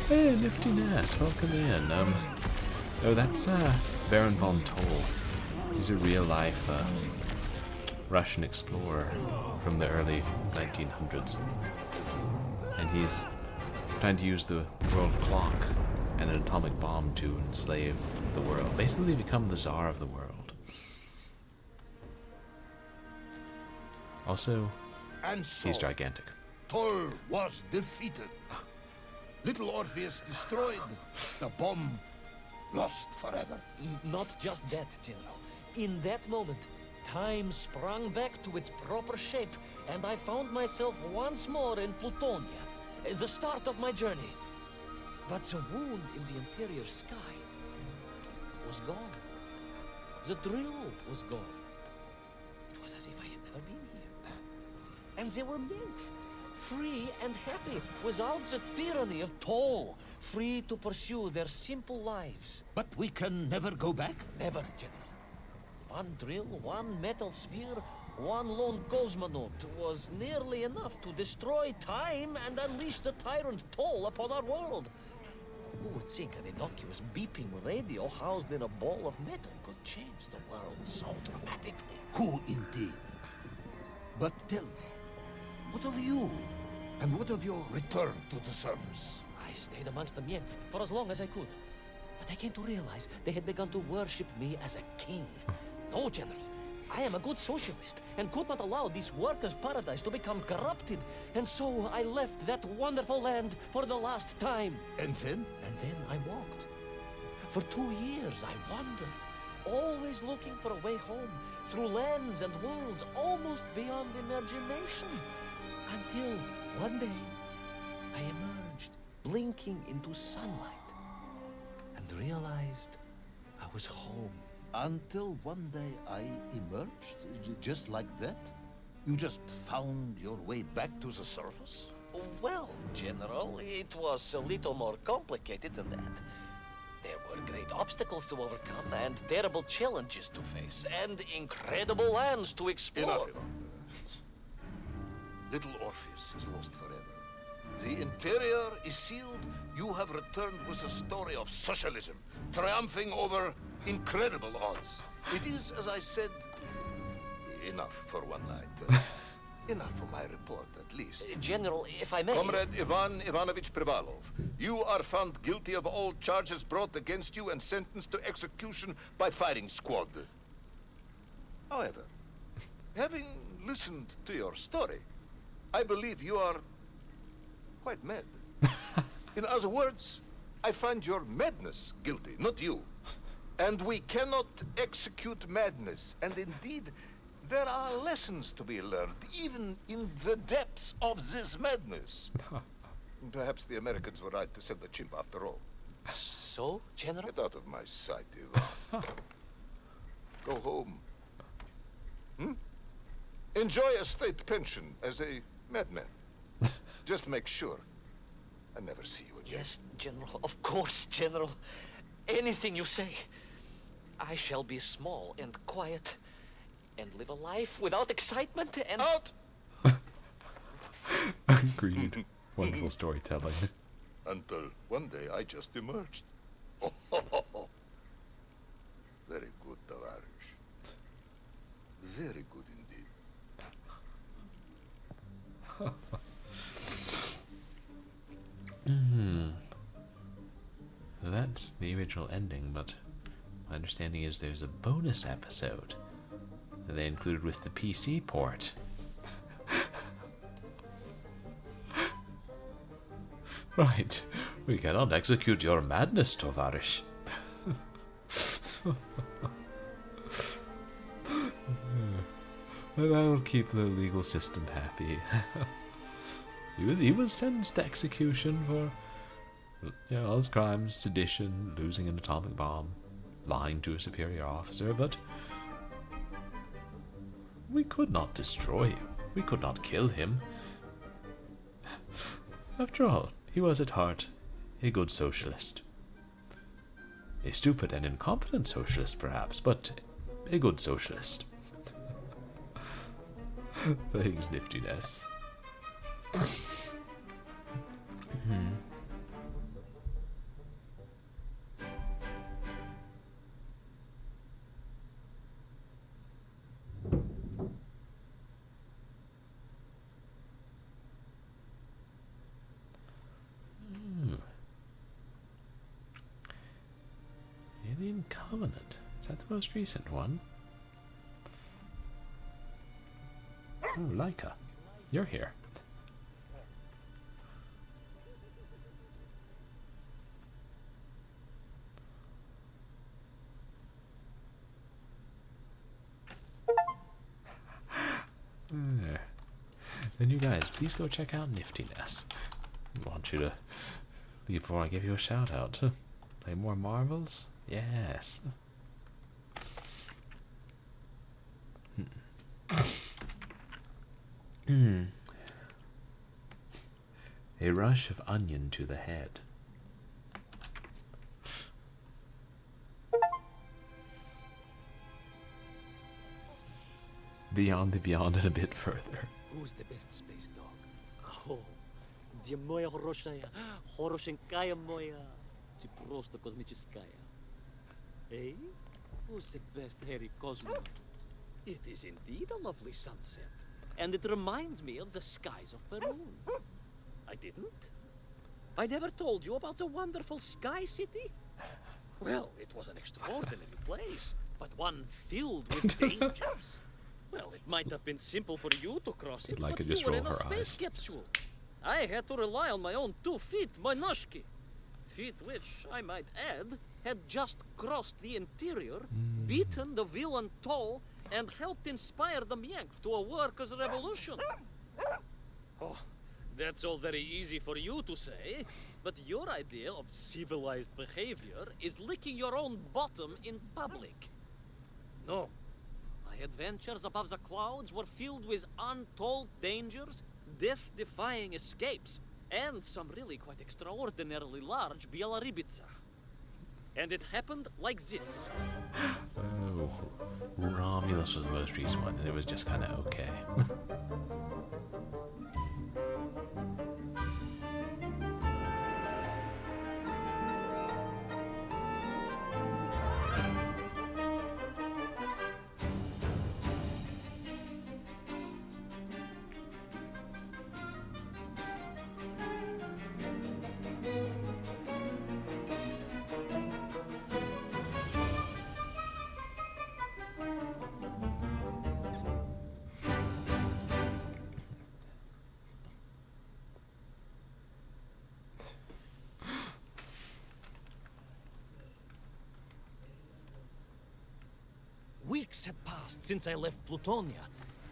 Speaker 1: Hey, Nifty Ness, welcome in. Oh, that's Baron von Toll. He's a real-life Russian explorer from the early 1900s. And he's trying to use the world clock and an atomic bomb to enslave the world. Basically become the Tsar of the world. Also,
Speaker 3: And so,
Speaker 1: he's gigantic.
Speaker 3: Toll was defeated. Little Orpheus destroyed. The bomb lost forever.
Speaker 2: Not just that, General. In that moment, time sprang back to its proper shape, and I found myself once more in Plutonia, the start of my journey. But the wound in the interior sky was gone. The drill was gone. It was as if I had never been here. And they were nymph, free and happy, without the tyranny of Toll, free to pursue their simple lives.
Speaker 3: But we can never go back?
Speaker 2: Never, General. One drill, one metal sphere, one lone cosmonaut was nearly enough to destroy time and unleash the tyrant Toll upon our world. Who would think an innocuous beeping radio housed in a ball of metal could change the world so dramatically?
Speaker 3: Who indeed? But tell me, what of you? And what of your return to the surface?
Speaker 2: I stayed amongst the Mienk for as long as I could. But I came to realize they had begun to worship me as a king. No, General. I am a good socialist and could not allow this workers' paradise to become corrupted. And so I left that wonderful land for the last time.
Speaker 3: And then?
Speaker 2: And then I walked. For 2 years I wandered, always looking for a way home, through lands and worlds almost beyond imagination. Until one day, I emerged, blinking into sunlight, and realized I was home.
Speaker 3: Until one day I emerged, just like that? You just found your way back to the surface?
Speaker 2: Well, General, it was a little more complicated than that. There were great obstacles to overcome, and terrible challenges to face, and incredible lands to explore.
Speaker 3: Enough, Ivan. Little Orpheus is lost forever. The interior is sealed. You have returned with a story of socialism, triumphing over incredible odds. It is, as I said, enough for one night. Enough for my report, at least.
Speaker 2: General, if I may...
Speaker 3: Comrade Ivan Ivanovich Privalov, you are found guilty of all charges brought against you and sentenced to execution by firing squad. However, having listened to your story, I believe you are quite mad. In other words, I find your madness guilty, not you. And we cannot execute madness. And indeed, there are lessons to be learned, even in the depths of this madness. Perhaps the Americans were right to send the chimp after all.
Speaker 2: So, General?
Speaker 3: Get out of my sight, Ivan. Go home. Enjoy a state pension as a madman. Just make sure I never see you again.
Speaker 2: Yes, General. Of course, General. Anything you say. I shall be small and quiet and live a life without excitement and...
Speaker 3: Out!
Speaker 1: Agreed. Wonderful storytelling.
Speaker 3: Until one day I just emerged. Very good, Tavarish. Very good indeed.
Speaker 1: That's the original ending, but my understanding is there's a bonus episode that they included with the PC port. Right, we cannot execute your madness, Tovarish. And I will keep the legal system happy. He was sentenced to execution for, all his crimes: sedition, losing an atomic bomb, lying to a superior officer, but we could not destroy him. We could not kill him. After all, he was at heart a good socialist. A stupid and incompetent socialist, perhaps, but a good socialist. Thanks, Niftiness. Covenant. Is that the most recent one? Oh, Leica. You're here. Then you guys, please go check out Niftiness. I want you to leave before I give you a shout out. Play more Marvels? Yes. A rush of onion to the head. Beyond the beyond and a bit further.
Speaker 4: Who's the best space dog? Oh, где моя хорошая, хорошенькая моя, ты просто космическая. Eh? Who's the best hairy cosmonaut? It is indeed a lovely sunset, and it reminds me of the skies of Peru. I didn't? I never told you about the wonderful Sky City? Well, it was an extraordinary place, but one filled with dangers. Well, it might have been simple for you to cross it,
Speaker 1: Like
Speaker 4: but
Speaker 1: it
Speaker 4: you
Speaker 1: just
Speaker 4: were
Speaker 1: roll
Speaker 4: in a
Speaker 1: her
Speaker 4: space
Speaker 1: eyes.
Speaker 4: capsule. I had to rely on my own 2 feet, my noshki. Feet which, I might add, had just crossed the interior, beaten the villain Toll, and helped inspire the Myank to a workers' revolution. Oh, that's all very easy for you to say, but your idea of civilized behavior is licking your own bottom in public. No. My adventures above the clouds were filled with untold dangers, death-defying escapes, and some really quite extraordinarily large Bielorybitsa. And it happened like this.
Speaker 1: Oh, Romulus was the most recent one, and it was just kind of okay.
Speaker 2: Weeks had passed since I left Plutonia,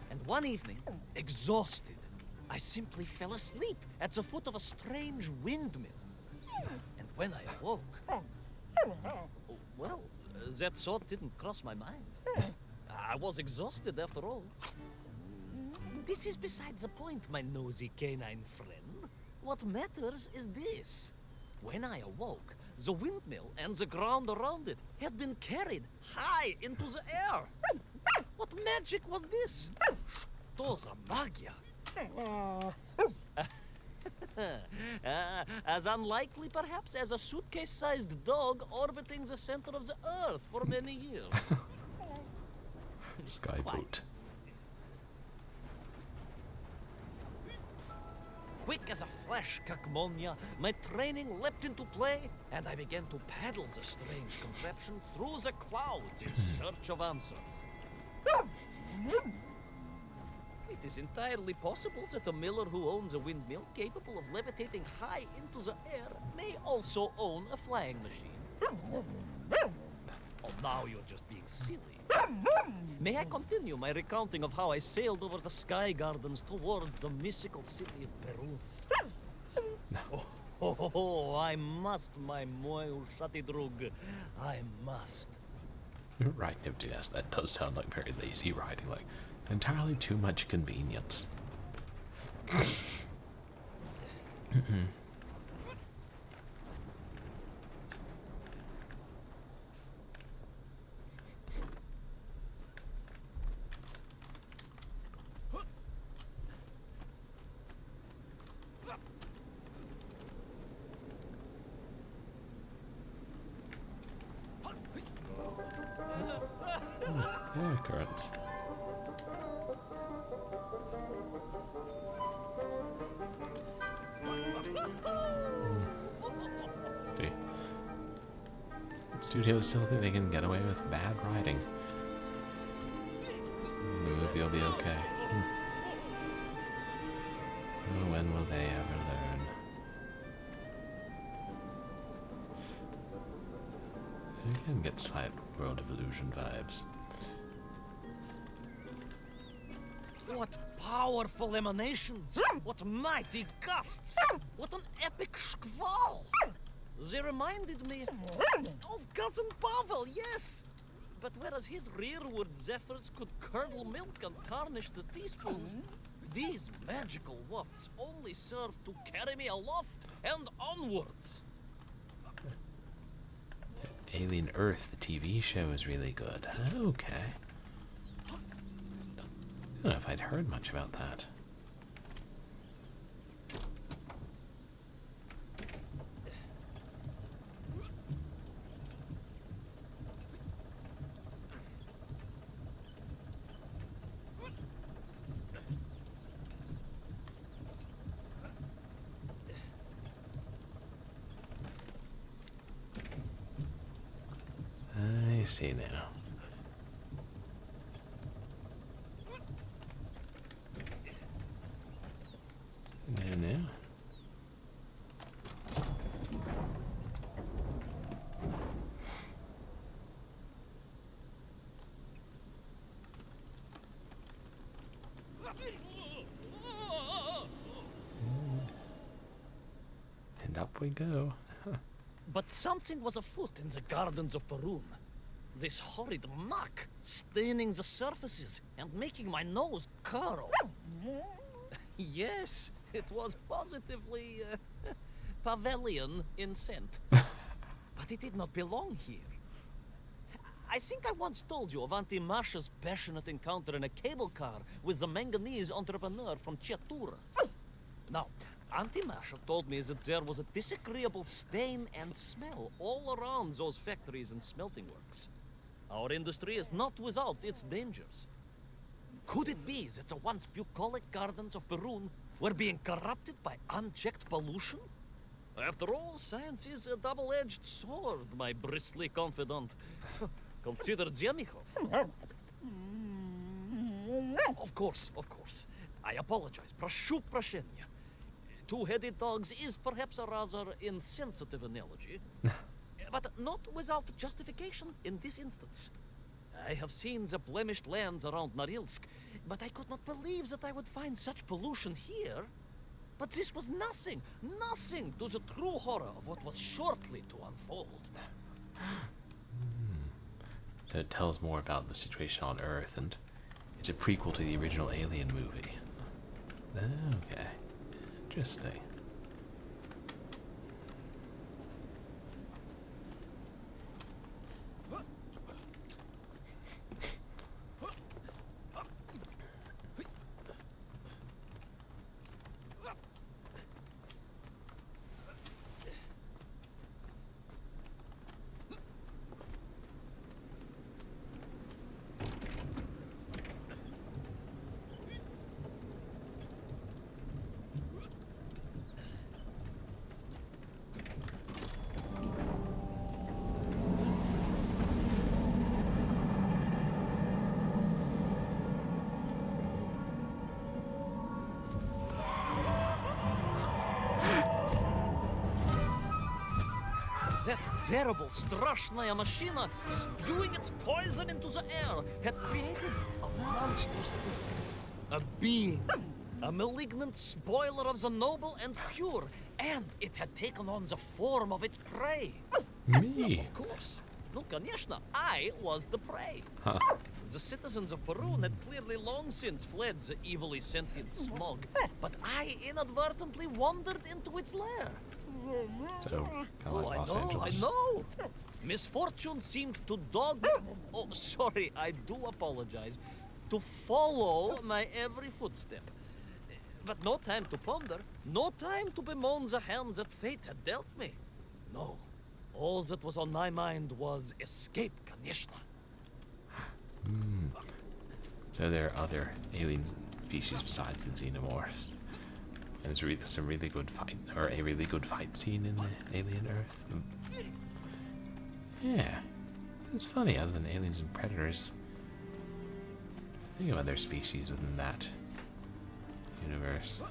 Speaker 2: and one evening, exhausted, I simply fell asleep at the foot of a strange windmill. And when I awoke, well, that thought didn't cross my mind. I was exhausted after all. This is besides the point, my nosy canine friend. What matters is this. When I awoke, the windmill and the ground around it had been carried high into the air. What magic was this? Doza magia. As unlikely, perhaps, as a suitcase-sized dog orbiting the center of the Earth for many years.
Speaker 1: Skyboat.
Speaker 2: Quick as a flash, Kakmonia, my training leapt into play, and I began to paddle the strange contraption through the clouds in search of answers. It is entirely possible that a miller who owns a windmill capable of levitating high into the air may also own a flying machine. Oh, now you're just being silly. May I continue my recounting of how I sailed over the sky gardens towards the mystical city of Peru? Oh, I must, my moju shatidrug. I must.
Speaker 1: You're right, Niftiness. That does sound like very lazy riding, like entirely too much convenience. Air currents. See. Studios still think they can get away with bad writing. The movie will be okay. Oh, when will they ever learn? You can get slight World of Illusion vibes.
Speaker 2: What powerful emanations! What mighty gusts! What an epic squall! They reminded me of Cousin Pavel, yes! But whereas his rearward zephyrs could curdle milk and tarnish the teaspoons, these magical wafts only serve to carry me aloft and onwards.
Speaker 1: Alien Earth, the TV show, is really good. Okay. I don't know if I'd heard much about that. I see now. Now. And up we go.
Speaker 2: But something was afoot in the gardens of Perun. This horrid muck staining the surfaces and making my nose curl. Yes, it was positively Pavelian in scent. But it did not belong here. I think I once told you of Auntie Masha's passionate encounter in a cable car with the manganese entrepreneur from Chetura. Now, Auntie Masha told me that there was a disagreeable stain and smell all around those factories and smelting works. Our industry is not without its dangers. Could it be that the once bucolic gardens of Perun were being corrupted by unchecked pollution? After all, science is a double-edged sword, my bristly confidant. Consider Zemikhov. Of course. I apologize. Proшу прощения. Two-headed dogs is perhaps a rather insensitive analogy, but not without justification in this instance. I have seen the blemished lands around Norilsk, but I could not believe that I would find such pollution here. But this was nothing to the true horror of what was shortly to unfold.
Speaker 1: So it tells more about the situation on Earth, and it's a prequel to the original Alien movie. Okay. Interesting.
Speaker 2: That terrible Strashnaya machina, spewing its poison into the air, had created a monstrous thing. A being. A malignant spoiler of the noble and pure. And it had taken on the form of its prey.
Speaker 1: Me?
Speaker 2: Of course. No, конечно, I was the prey.
Speaker 1: Huh.
Speaker 2: The citizens of Perun had clearly long since fled the evilly sentient smog. But I inadvertently wandered into its lair.
Speaker 1: So, kind of like Los Angeles.
Speaker 2: I know. Misfortune seemed to dog me. Oh, sorry, I do apologize. To follow my every footstep. But no time to ponder. No time to bemoan the hand that fate had dealt me. No. All that was on my mind was escape, конечно.
Speaker 1: So there are other alien species besides the xenomorphs. And there's some really good fight, or a really good fight scene in Alien Earth. Yeah. It's funny, other than aliens and predators. Think of other species within that universe.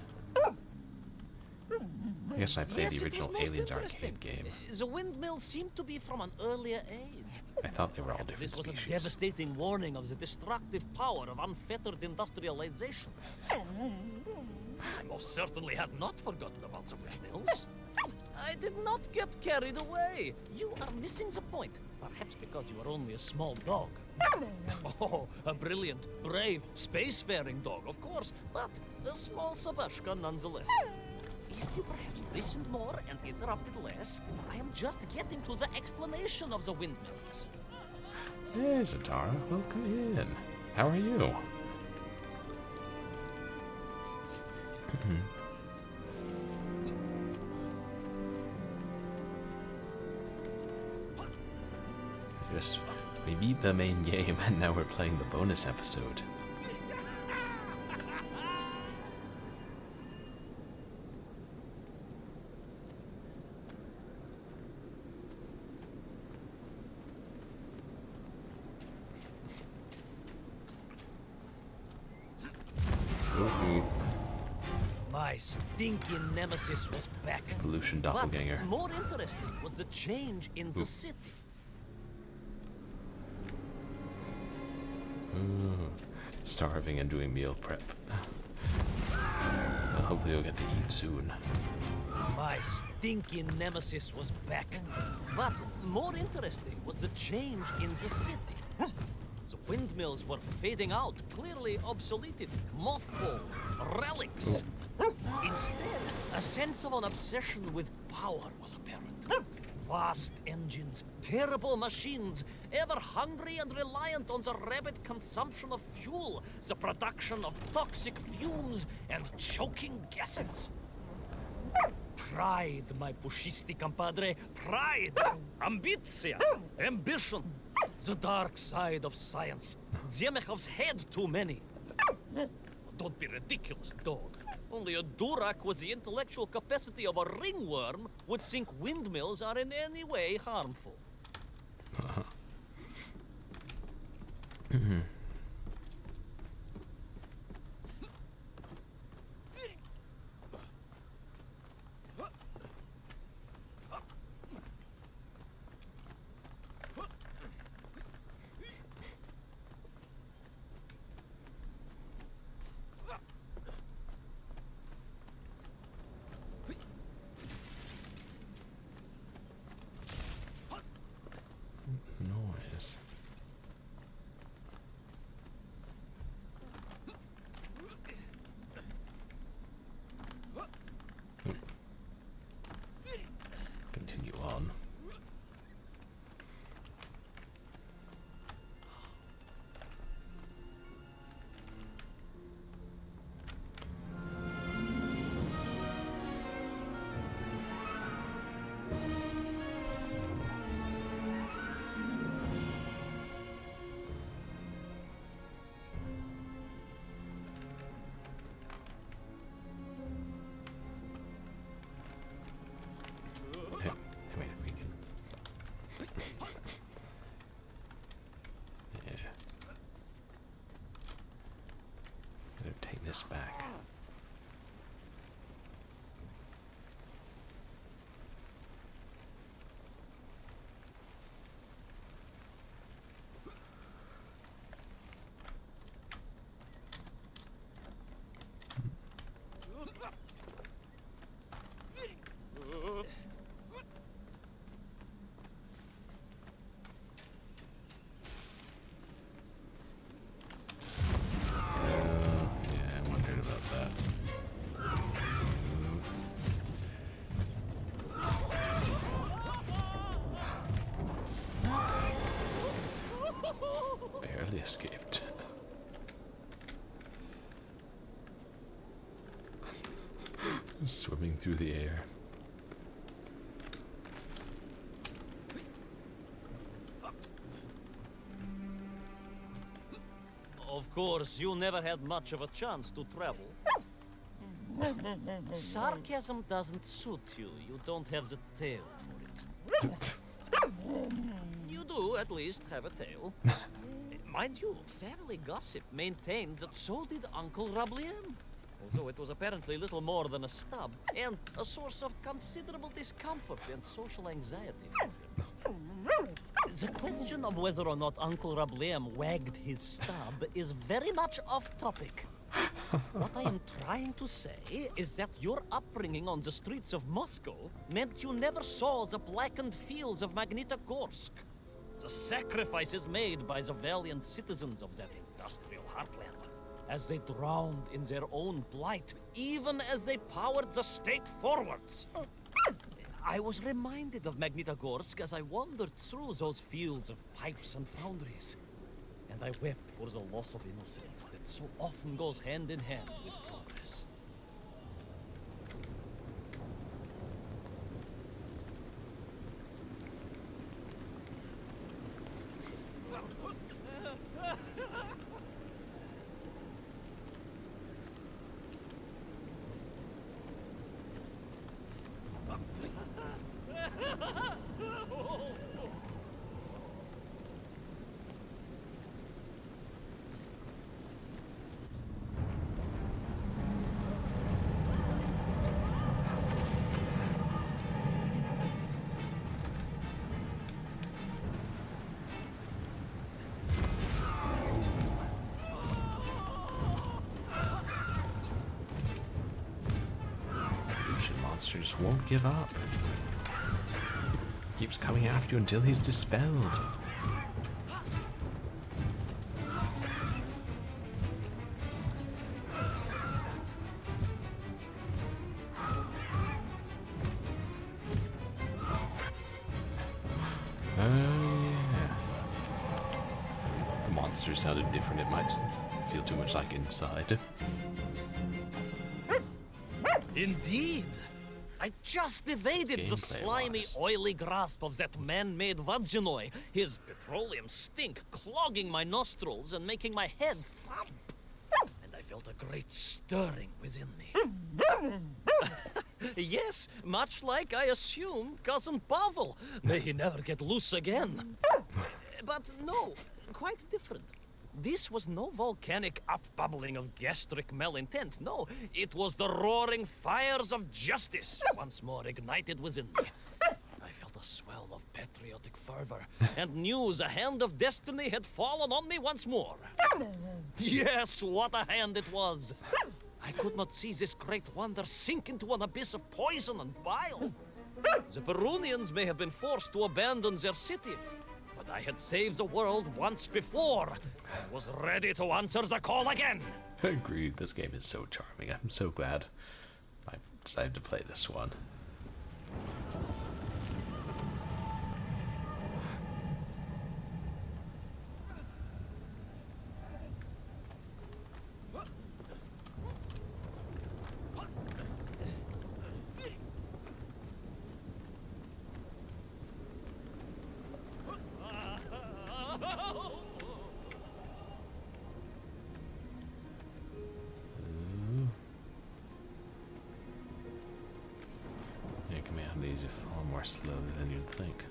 Speaker 1: I guess I played
Speaker 4: Yes,
Speaker 1: the
Speaker 4: it was
Speaker 1: original
Speaker 4: most
Speaker 1: Aliens
Speaker 4: interesting.
Speaker 1: arcade game.
Speaker 4: The windmills seem to be from an earlier age.
Speaker 1: I thought they were all different
Speaker 4: This was a
Speaker 1: species.
Speaker 4: devastating warning of the destructive power of unfettered industrialization. I most certainly had not forgotten about the windmills. I did not get carried away. You are missing the point. Perhaps because you are only a small dog. Oh, a brilliant, brave, spacefaring dog, of course, but a small Sabashka nonetheless. If you perhaps listened more and interrupted less, I am just getting to the explanation of the windmills.
Speaker 1: Hey, Zatara, welcome in. How are you? We beat the main game and now we're playing the bonus episode.
Speaker 4: My stinking nemesis was back.
Speaker 1: Pollution doppelganger.
Speaker 4: But more interesting was the change in the city.
Speaker 1: Starving and doing meal prep. Hopefully we'll get to eat soon.
Speaker 4: My stinking nemesis was back. But more interesting was the change in the city. The windmills were fading out, clearly obsoleted, mothballed, relics. Instead, a sense of an obsession with power was apparent. Vast engines, terrible machines, ever hungry and reliant on the rapid consumption of fuel, the production of toxic fumes and choking gases. Pride, my pushisti compadre, pride, ambitia, ambition, the dark side of science. Zemechov's had too many. Don't be ridiculous, dog. Only a Durak with the intellectual capacity of a ringworm would think windmills are in any way harmful.
Speaker 1: Noise. Continue on. Wait, we can. Yeah. Gotta take this back. Yeah, I wondered about that. Barely escaped. Swimming through the air.
Speaker 4: Of course, you never had much of a chance to travel. Sarcasm doesn't suit you. You don't have the tail for it. at least have a tail. Mind you, family gossip maintained that so did Uncle Rabliem. Although it was apparently little more than a stub, and a source of considerable discomfort and social anxiety for him. The question of whether or not Uncle Rabliem wagged his stub is very much off topic. What I am trying to say is that your upbringing on the streets of Moscow meant you never saw the blackened fields of Magnitogorsk. The sacrifices made by the valiant citizens of that industrial heartland, as they drowned in their own blight, even as they powered the state forwards. I was reminded of Magnitogorsk as I wandered through those fields of pipes and foundries. And I wept for the loss of innocence that so often goes hand in hand with progress.
Speaker 1: Monster just won't give up. Keeps coming after you until he's dispelled. Yeah. The monster sounded different. It might feel too much like Inside.
Speaker 4: Indeed! I just evaded the slimy,
Speaker 1: Gameplay-wise.
Speaker 4: oily grasp of that man-made Vadzinoy, his petroleum stink clogging my nostrils and making my head thump. And I felt a great stirring within me. Yes, much like I assume Cousin Pavel. May he never get loose again. But no, quite different. This was no volcanic upbubbling of gastric malintent. No, it was the roaring fires of justice once more ignited within me. I felt a swell of patriotic fervor and knew the hand of destiny had fallen on me once more. Yes, what a hand it was! I could not see this great wonder sink into an abyss of poison and bile. The Perunians may have been forced to abandon their city, but I had saved the world once before and was ready to answer the call again.
Speaker 1: Agreed. This game is so charming. I'm so glad I decided to play this one. Yeah, coming out of these are far more slowly than you'd think.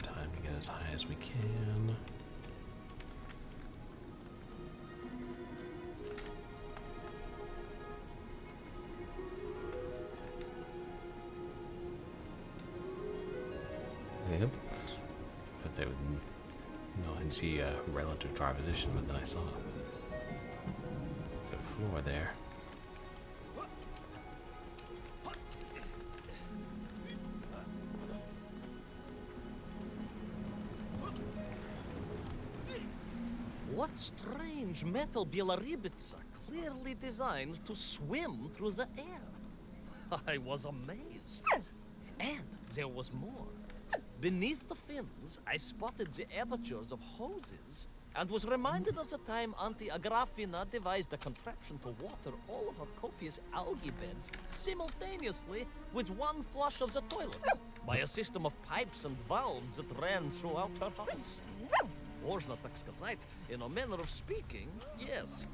Speaker 1: Time to get as high as we can. Yep. But they would not see a relative dry position, but then I saw the floor there.
Speaker 4: What strange metal Bieloribitsa clearly designed to swim through the air? I was amazed. And there was more. Beneath the fins, I spotted the apertures of hoses and was reminded of the time Auntie Agrafina devised a contraption to water all of her copious algae beds simultaneously with one flush of the toilet by a system of pipes and valves that ran throughout her house. Можно так сказать, in a manner of speaking, yes.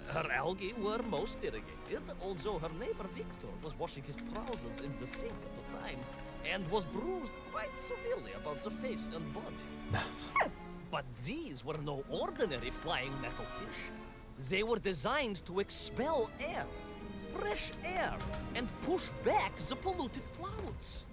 Speaker 4: Her algae were most irrigated, although her neighbor Victor was washing his trousers in the sink at the time and was bruised quite severely about the face and body. But these were no ordinary flying metal fish. They were designed to expel air, fresh air, and push back the polluted clouds.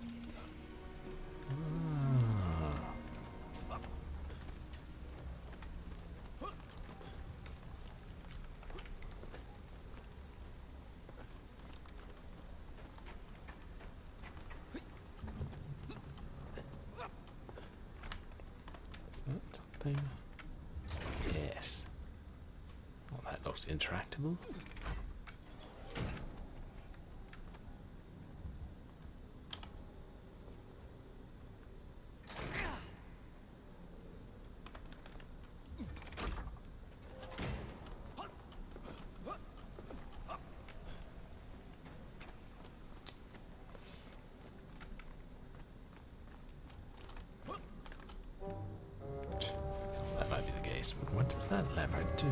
Speaker 1: Something. Yes. Well, that looks interactable. That might be the case, but what does that lever do?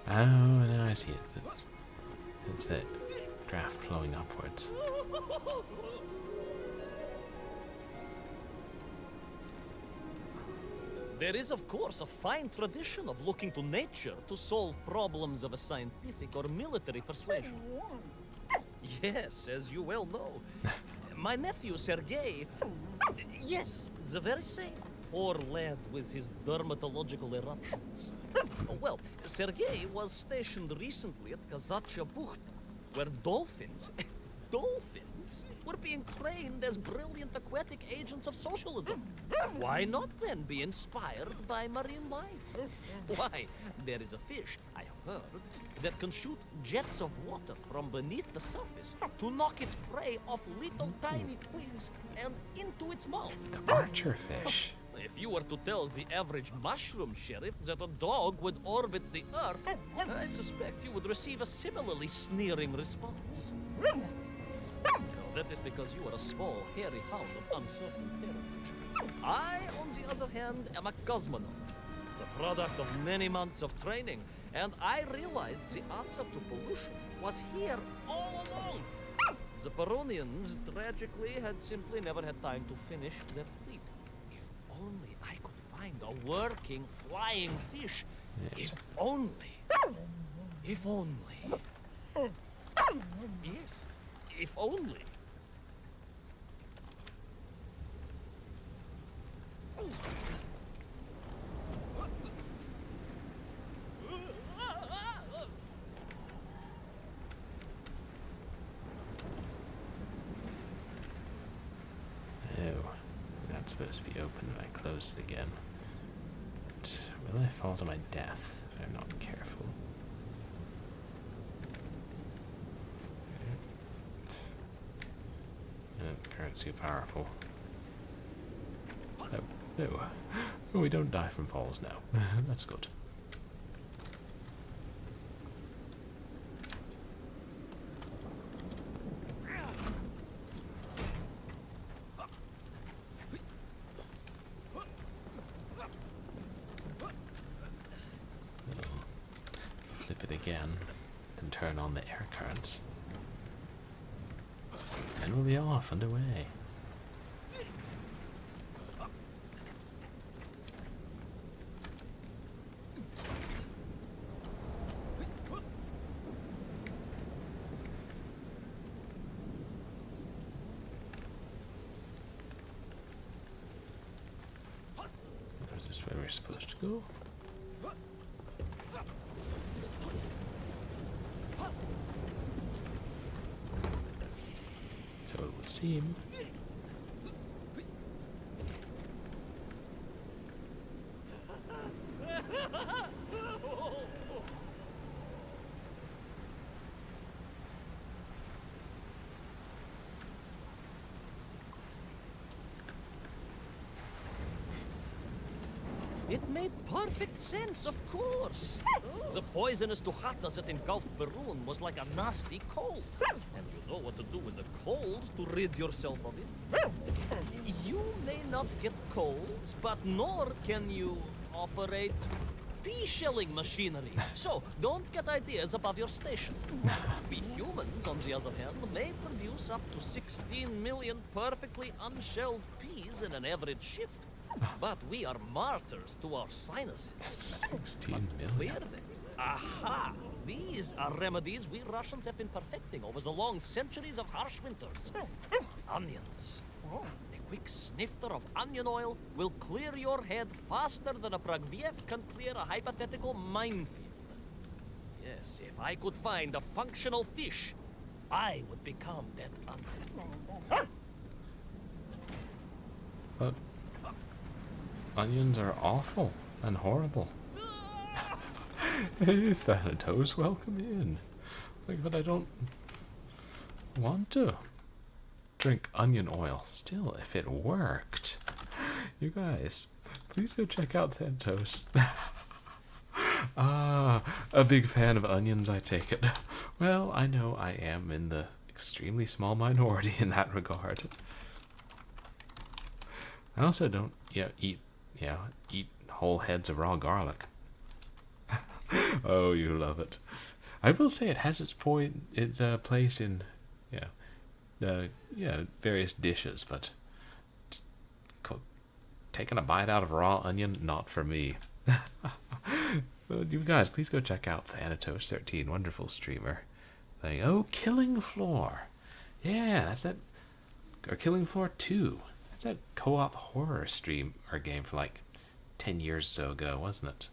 Speaker 1: Oh, now I see it. It's the draft flowing upwards.
Speaker 4: There is, of course, a fine tradition of looking to nature to solve problems of a scientific or military persuasion. Yes, as you well know. My nephew, Sergei... Yes, the very same. Poor lad with his dermatological eruptions. Well, Sergei was stationed recently at Kazachya Buchta, where dolphins... dolphins were being trained as brilliant aquatic agents of socialism. Why not then be inspired by marine life? Why, there is a fish, I have heard, that can shoot jets of water from beneath the surface to knock its prey off little tiny twigs and into its mouth.
Speaker 1: The archer fish.
Speaker 4: If you were to tell the average mushroom sheriff that a dog would orbit the Earth, I suspect you would receive a similarly sneering response. That is because you are a small, hairy hound of uncertain heritage. I, on the other hand, am a cosmonaut, the product of many months of training, and I realized the answer to pollution was here all along. The Peronians, tragically, had simply never had time to finish their fleet. If only I could find a working, flying fish.
Speaker 1: Yes.
Speaker 4: If only. If only. Yes, if only.
Speaker 1: Oh, that's supposed to be open and I close it again. But will I fall to my death if I'm not careful? Current's too powerful. No, no. Oh, we don't die from falls now. That's good. Flip it again, and turn on the air currents. And we'll be off and away. Is this where we're supposed to go? So it would seem.
Speaker 2: It made perfect sense, of course. The poisonous Duhatas that engulfed Perun was like a nasty cold. And you know what to do with a cold to rid yourself of it. You may not get colds, but nor can you operate pea-shelling machinery. So, don't get ideas above your station. We humans, on the other hand, may produce up to 16 million perfectly unshelled peas in an average shift. But we are martyrs to our sinuses.
Speaker 1: 16
Speaker 2: Where
Speaker 1: million.
Speaker 2: then? Aha! These are remedies we Russians have been perfecting over the long centuries of harsh winters. Onions. A quick snifter of onion oil will clear your head faster than a Pragviev can clear a hypothetical minefield. Yes, if I could find a functional fish, I would become that onion.
Speaker 1: But onions are awful and horrible. Hey, Thanatos, welcome in. Like, but I don't want to drink onion oil. Still, if it worked. You guys, please go check out Thanatos. A big fan of onions, I take it. Well, I know I am in the extremely small minority in that regard. I also don't, eat whole heads of raw garlic. Oh, you love it. I will say it has its place in, various dishes, but just taking a bite out of a raw onion, not for me. You guys, please go check out Thanatos13, wonderful streamer. Killing Floor. Yeah, that's that. Or Killing Floor 2. That's that co-op horror stream or game from like 10 years or so ago, wasn't it?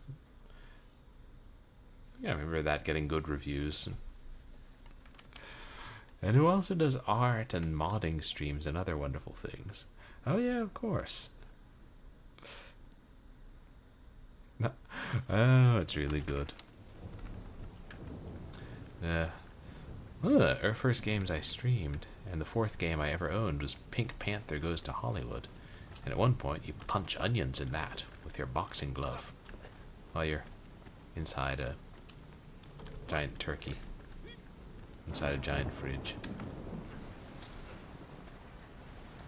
Speaker 1: Yeah, I remember that getting good reviews. And who also does art and modding streams and other wonderful things? Oh yeah, of course. Oh, it's really good. One of the first games I streamed, and the fourth game I ever owned, was Pink Panther Goes to Hollywood. And at one point, you punch onions in that with your boxing glove while you're inside a giant turkey, inside a giant fridge.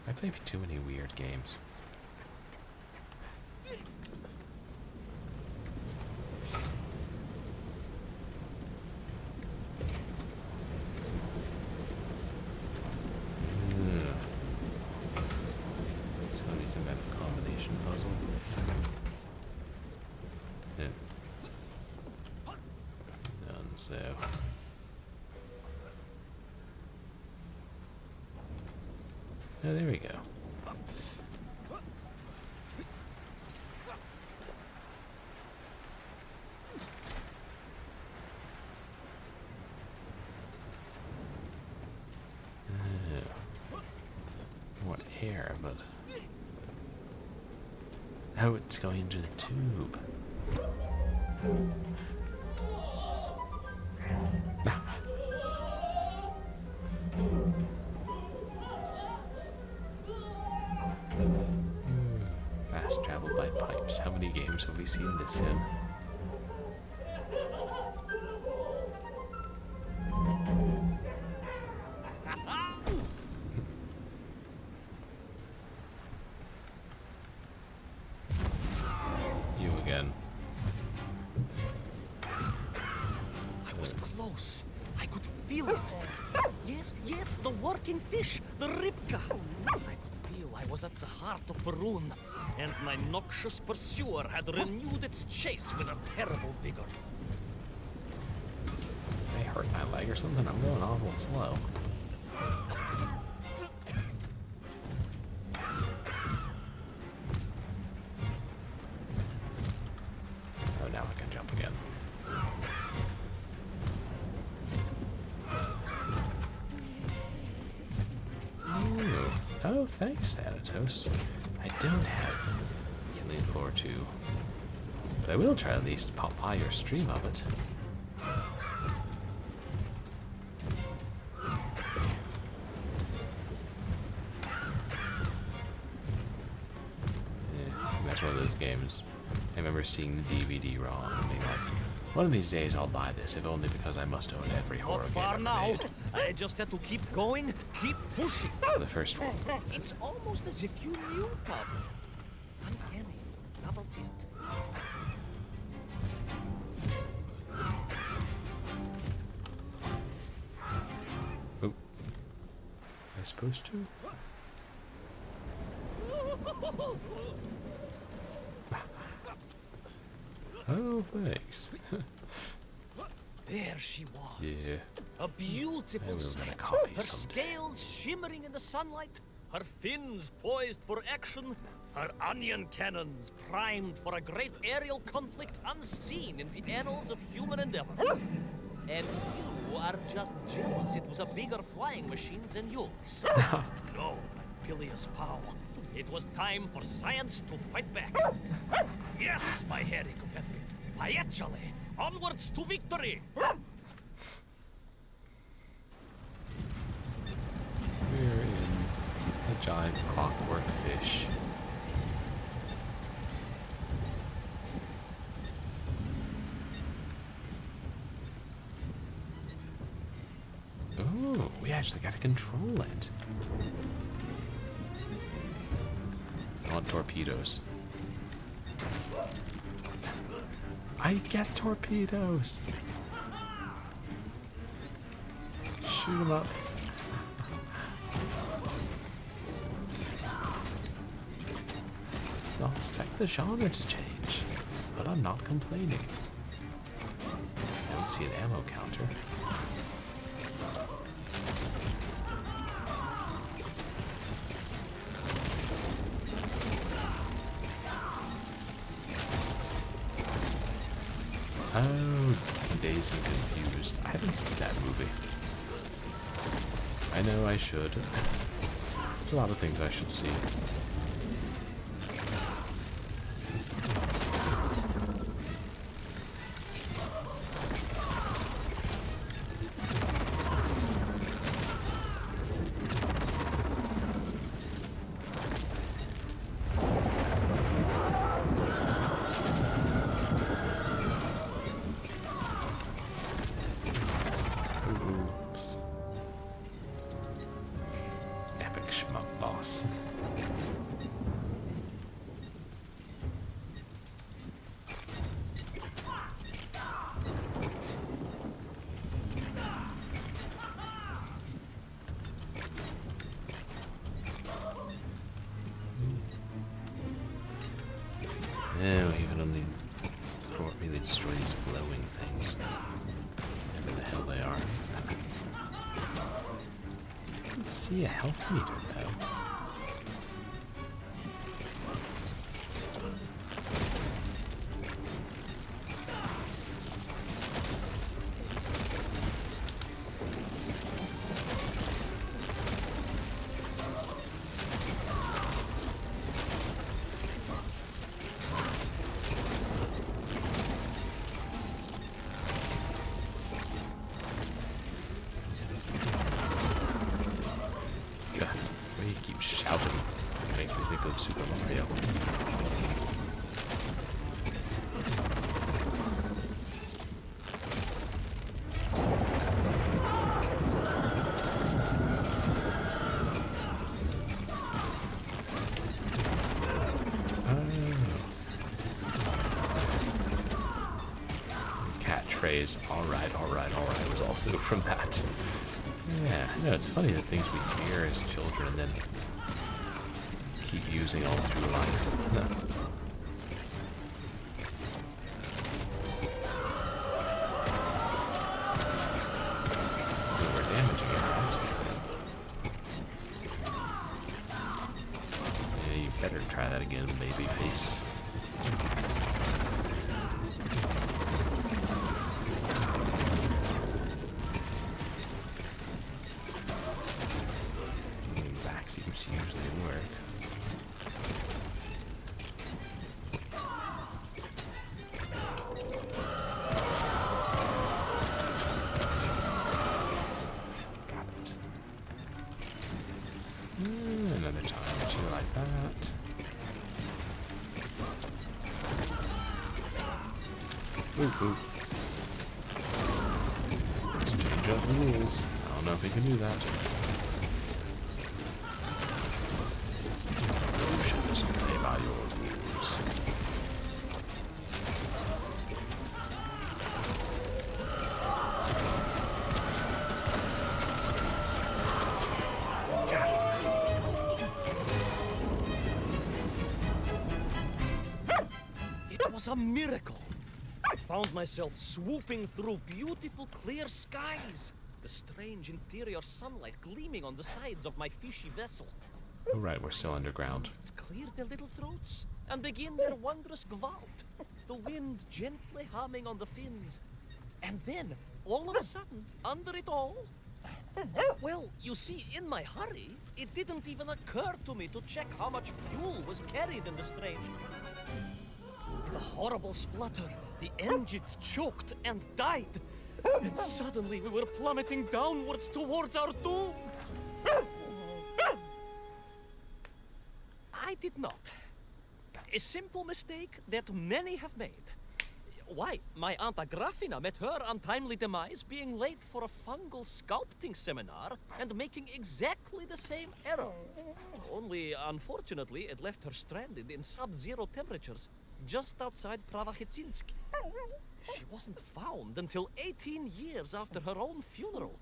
Speaker 1: I play too many weird games. It's gonna be some kind of combination puzzle. Yeah. Done so. Oh, there we go. More air, but oh, it's going into the tube. Fast travel by pipes. How many games have we seen this in? You again.
Speaker 2: I was close. I could feel it. Yes, the working fish, the ribka. I could feel I was at the heart of Perun, and my noxious pursuer had renewed its chase with a terrible vigor.
Speaker 1: I hurt my leg or something. I'm going awful slow. Oh, now I can jump again. No, thanks, Thanatos. I don't have Killing Floor 2. But I will try at least pop by your stream of it. That's one of those games. I remember seeing the DVD-ROM and being like, one of these days I'll buy this, if only because I must own every horror
Speaker 2: Not
Speaker 1: game
Speaker 2: far
Speaker 1: ever
Speaker 2: now.
Speaker 1: made.
Speaker 2: I just had to keep going, keep pushing.
Speaker 1: The first one.
Speaker 2: It's almost as if you knew, Pavel. Uncanny. Double it.
Speaker 1: Oh. Am I supposed to? Oh, thanks.
Speaker 2: There she was.
Speaker 1: Yeah.
Speaker 2: A beautiful
Speaker 1: And we're
Speaker 2: sight.
Speaker 1: gonna copy
Speaker 2: Her
Speaker 1: someday.
Speaker 2: scales shimmering in the sunlight, her fins poised for action, her onion cannons primed for a great aerial conflict unseen in the annals of human endeavor. And you are just jealous it was a bigger flying machine than yours. No, my bilious pal. It was time for science to fight back. Yes, my hairy compatriot. Paechale, onwards to victory!
Speaker 1: We're in a giant clockwork fish. Oh, we actually got to control it. I want torpedoes. I get torpedoes! Shoot them up. I'll expect the genre to change, but I'm not complaining. I don't see an ammo counter. Oh, Dazed and Confused. I haven't seen that movie. I know I should. There's a lot of things I should see. Oops. Epic shmup boss. No, even only really destroy these glowing things. Whatever the hell they are. I can see a health meter though. God, the way you keep shouting makes me think of Super Mario. Catchphrase, alright, was also from that. Yeah, no, it's funny the things we hear as children and then keep using all through life. No. We're damaging it, right? Yeah, you better try that again, babyface. usually work. Got it. Another time or two like that. Ooh, ooh. Let's change up the rules. I don't know if we can do that. Ocean doesn't play by your rules.
Speaker 2: It was a miracle. I found myself swooping through beautiful clear skies, the strange interior sunlight gleaming on the sides of my fishy vessel.
Speaker 1: Oh, right, we're still underground.
Speaker 2: Birds clear their little throats and begin their wondrous gvalt, the wind gently humming on the fins. And then, all of a sudden, under it all, well, you see, in my hurry, it didn't even occur to me to check how much fuel was carried in the strange craft. With a horrible splutter, the engines choked and died. And suddenly we were plummeting downwards towards our doom. I did not. A simple mistake that many have made. Why, my Aunt Agrafina met her untimely demise being late for a fungal sculpting seminar and making exactly the same error. Only, unfortunately, it left her stranded in sub-zero temperatures just outside Pravachitsinsk. She wasn't found until 18 years after her own funeral,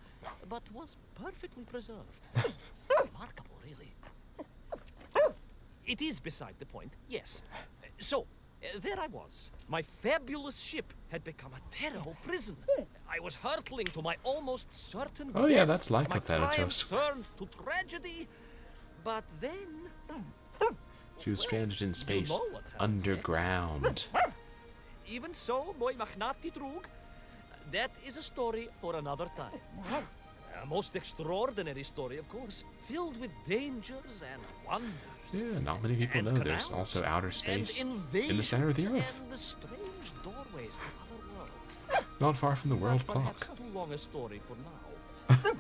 Speaker 2: but was perfectly preserved. Remarkable, really. It is beside the point, yes. So, there I was. My fabulous ship had become a terrible prison. I was hurtling to my almost certain
Speaker 1: Oh yeah,
Speaker 2: death.
Speaker 1: that's like
Speaker 2: My
Speaker 1: a Thanatos.
Speaker 2: triumph turned to tragedy, but then...
Speaker 1: She was stranded in space,
Speaker 2: know what happened
Speaker 1: underground.
Speaker 2: Even so, moi magnati drug, that is a story for another time. A most extraordinary story, of course, filled with dangers and wonders.
Speaker 1: Yeah, not many people
Speaker 2: and
Speaker 1: know there's
Speaker 2: canals,
Speaker 1: also outer space
Speaker 2: and
Speaker 1: in the center of the
Speaker 2: invasions,
Speaker 1: Earth,
Speaker 2: and the strange doorways to other worlds.
Speaker 1: not far from the world
Speaker 2: But perhaps
Speaker 1: clock.
Speaker 2: too long a story for now.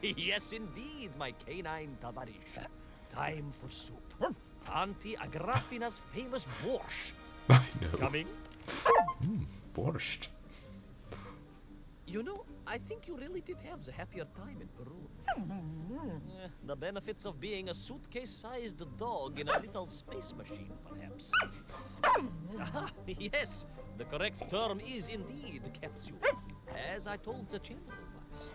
Speaker 2: Yes, indeed, my canine tavarish. Time for soup. Auntie Agrafina's famous borscht.
Speaker 1: I know.
Speaker 2: Coming?
Speaker 1: Borscht.
Speaker 2: You know, I think you really did have the happier time in Peru. The benefits of being a suitcase-sized dog in a little space machine, perhaps. Ah, yes, the correct term is indeed capsule, as I told the general once.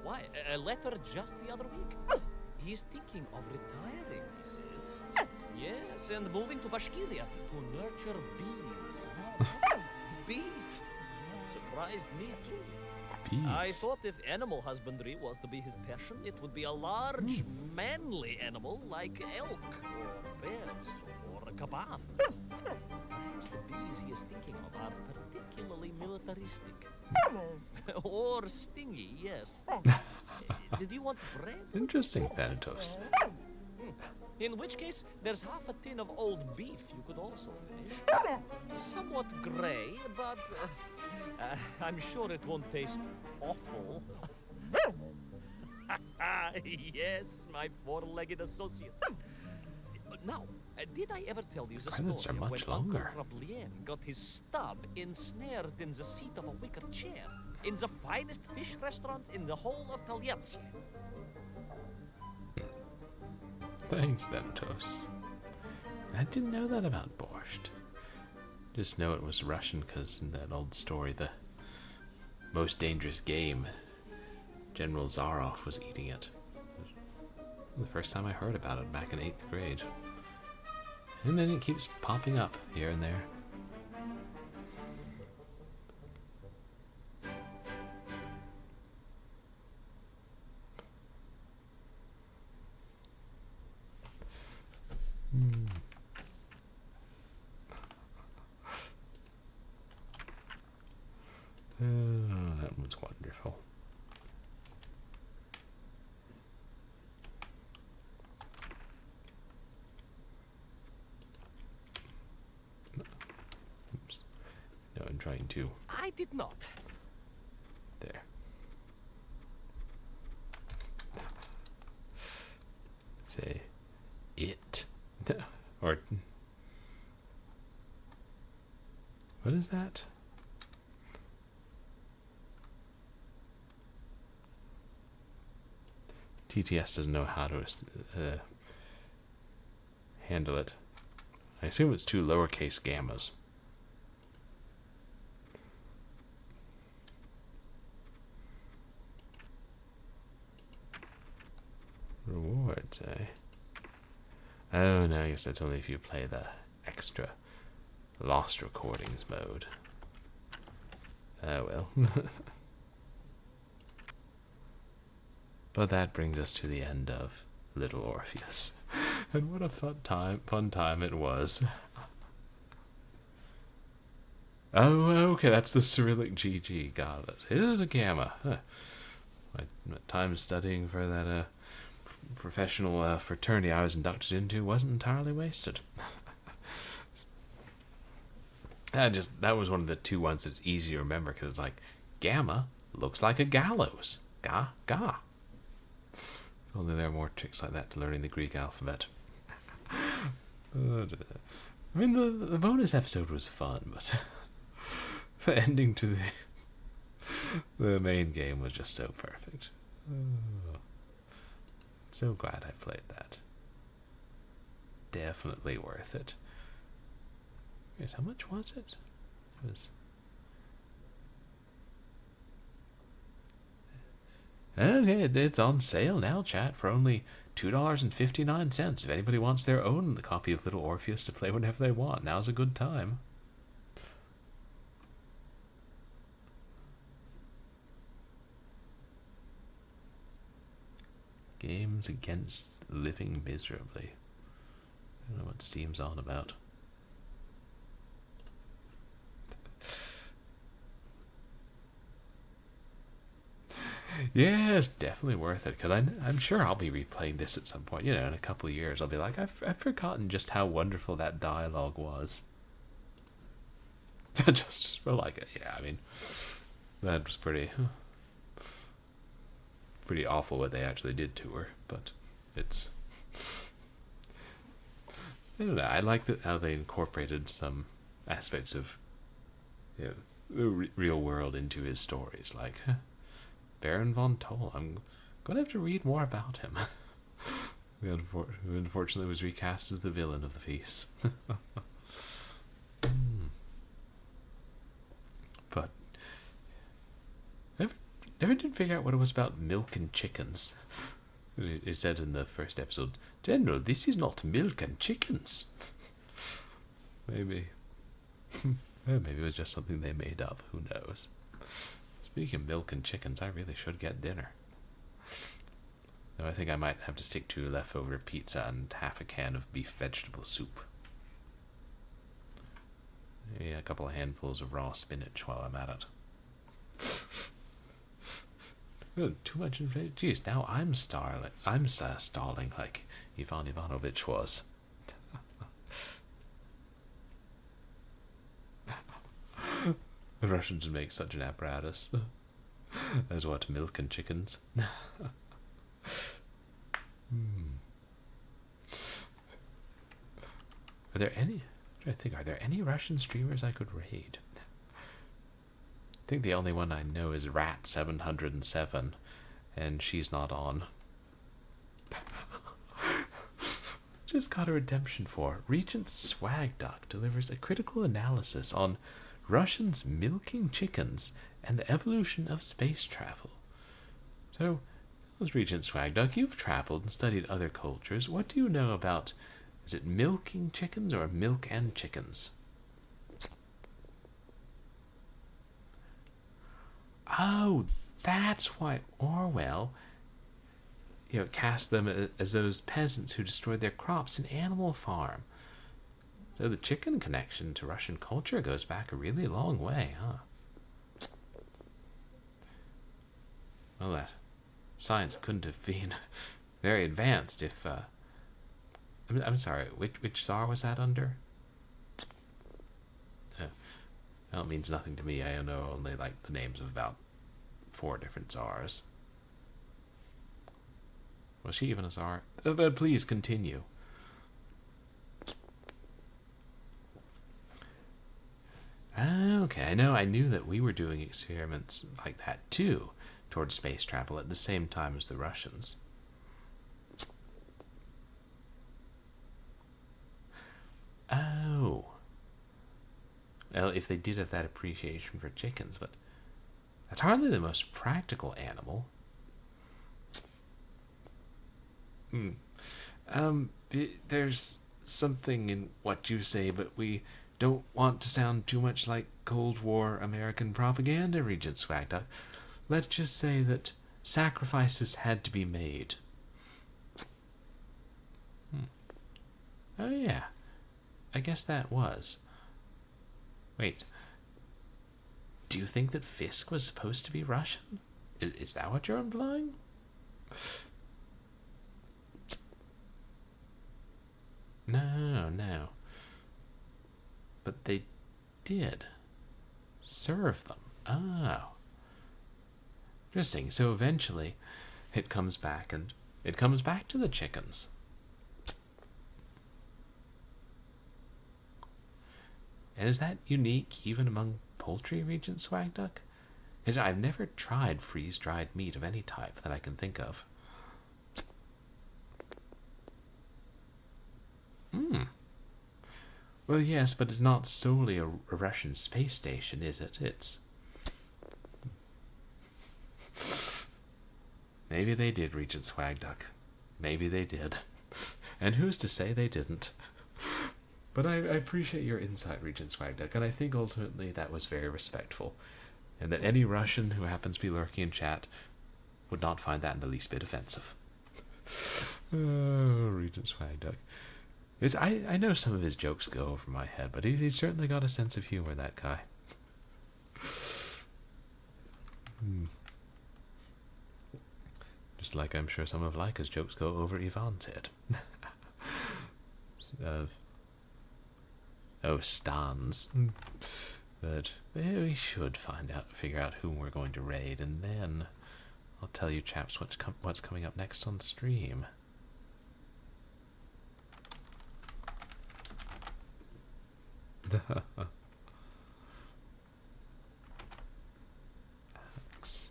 Speaker 2: Why, a letter just the other week. He's thinking of retiring, he says. Yes, and moving to Bashkiria to nurture bees. Bees? Surprised me too.
Speaker 1: Bees.
Speaker 2: I thought if animal husbandry was to be his passion, it would be a large, manly animal like elk, or bears, or a caban. Perhaps the bees he is thinking of are particularly militaristic. Or stingy, yes. Did you want bread?
Speaker 1: Interesting, Thanatos.
Speaker 2: In which case, there's half a tin of old beef you could also finish. Somewhat gray, but I'm sure it won't taste awful. Yes, my four-legged associate. Now, did I ever tell you the
Speaker 1: Credits
Speaker 2: story
Speaker 1: are
Speaker 2: of
Speaker 1: much
Speaker 2: when
Speaker 1: longer.
Speaker 2: Uncle Rablien got his stub ensnared in the seat of a wicker chair in the finest fish restaurant in the whole of Taliatsia?
Speaker 1: Thanks, Thanatos. I didn't know that about borscht. Just know it was Russian because in that old story, the most dangerous game, General Zarov was eating it. The first time I heard about it back in 8th grade. And then it keeps popping up here and there. That was wonderful. going to.
Speaker 2: I did not.
Speaker 1: There. Say it. Or what is that? TTS doesn't know how to handle it. I assume it's two lowercase gammas. Rewards, eh? Oh no, I guess that's only if you play the extra lost recordings mode. Oh well. But that brings us to the end of Little Orpheus. And what a fun time it was. Oh, okay, that's the Cyrillic GG, got it. It is a gamma. Huh. My time studying for that professional fraternity I was inducted into wasn't entirely wasted. That was one of the two ones that's easy to remember, because it's like, gamma looks like a gallows. Ga, ga. If only there are more tricks like that to learning the Greek alphabet. I mean, the bonus episode was fun, but the ending to the main game was just so perfect. So glad I played that. Definitely worth it. Yes, how much was it? It was... Okay, it's on sale now, chat, for only $2.59. If anybody wants their own copy of Little Orpheus to play whenever they want, now's a good time. Games against living miserably. I don't know what Steam's on about. Yes, definitely worth it, because I'm sure I'll be replaying this at some point. You know, in a couple of years, I'll be like, I've forgotten just how wonderful that dialogue was. just for like, yeah, I mean, that was pretty awful what they actually did to her, but it's... I don't know, I like how they incorporated some aspects of, you know, the real world into his stories, like... Baron von Toll. I'm going to have to read more about him. Who unfortunately was recast as the villain of the piece. But never did figure out what it was about milk and chickens. It said in the first episode, General, this is not milk and chickens. Maybe. Maybe it was just something they made up. Who knows? Speaking of milk and chickens, I really should get dinner. Though I think I might have to stick to leftover pizza and half a can of beef vegetable soup. Maybe a couple of handfuls of raw spinach while I'm at it. Oh, too much inflation. Jeez, now I'm stalling like Ivan Ivanovich was. The Russians make such an apparatus. As what, milk and chickens? Are there any? I'm trying to think. Are there any Russian streamers I could raid? I think the only one I know is Rat707, and she's not on. Just got a redemption for Regent Swag Duck delivers a critical analysis on Russians milking chickens and the evolution of space travel. So, as Regent Swag Duck, you've traveled and studied other cultures. What do you know about, is it milking chickens or milk and chickens? Oh, that's why Orwell, cast them as those peasants who destroyed their crops in Animal Farm. So the chicken connection to Russian culture goes back a really long way, huh? Well, that science couldn't have been very advanced if... I'm sorry, which Tsar was that under? Well, it means nothing to me. I know only, like, the names of about 4 different Tsars. Was she even a Tsar? But please continue. Okay, I knew that we were doing experiments like that too, towards space travel at the same time as the Russians. Oh. Well, if they did have that appreciation for chickens, but that's hardly the most practical animal. There's something in what you say, but we don't want to sound too much like Cold War American propaganda, Regent Swagduck. Let's just say that sacrifices had to be made. Oh yeah, I guess that was. Wait, do you think that Fisk was supposed to be Russian? Is that what you're implying? No. But they did serve them. Oh. Interesting. So eventually it comes back, and it comes back to the chickens. And is that unique even among poultry, Regent Swagduck? Because I've never tried freeze-dried meat of any type that I can think of. Well, yes, but it's not solely a Russian space station, is it? It's... Maybe they did, Regent Swagduck. Maybe they did. And who's to say they didn't? But I appreciate your insight, Regent Swagduck, and I think ultimately that was very respectful. And that any Russian who happens to be lurking in chat would not find that in the least bit offensive. Oh, Regent Swagduck. I know some of his jokes go over my head, but he's certainly got a sense of humor, that guy. Just like I'm sure some of Laika's jokes go over Ivan's head. Stan's. But we should figure out whom we're going to raid, and then I'll tell you chaps what's coming up next on stream. Alex.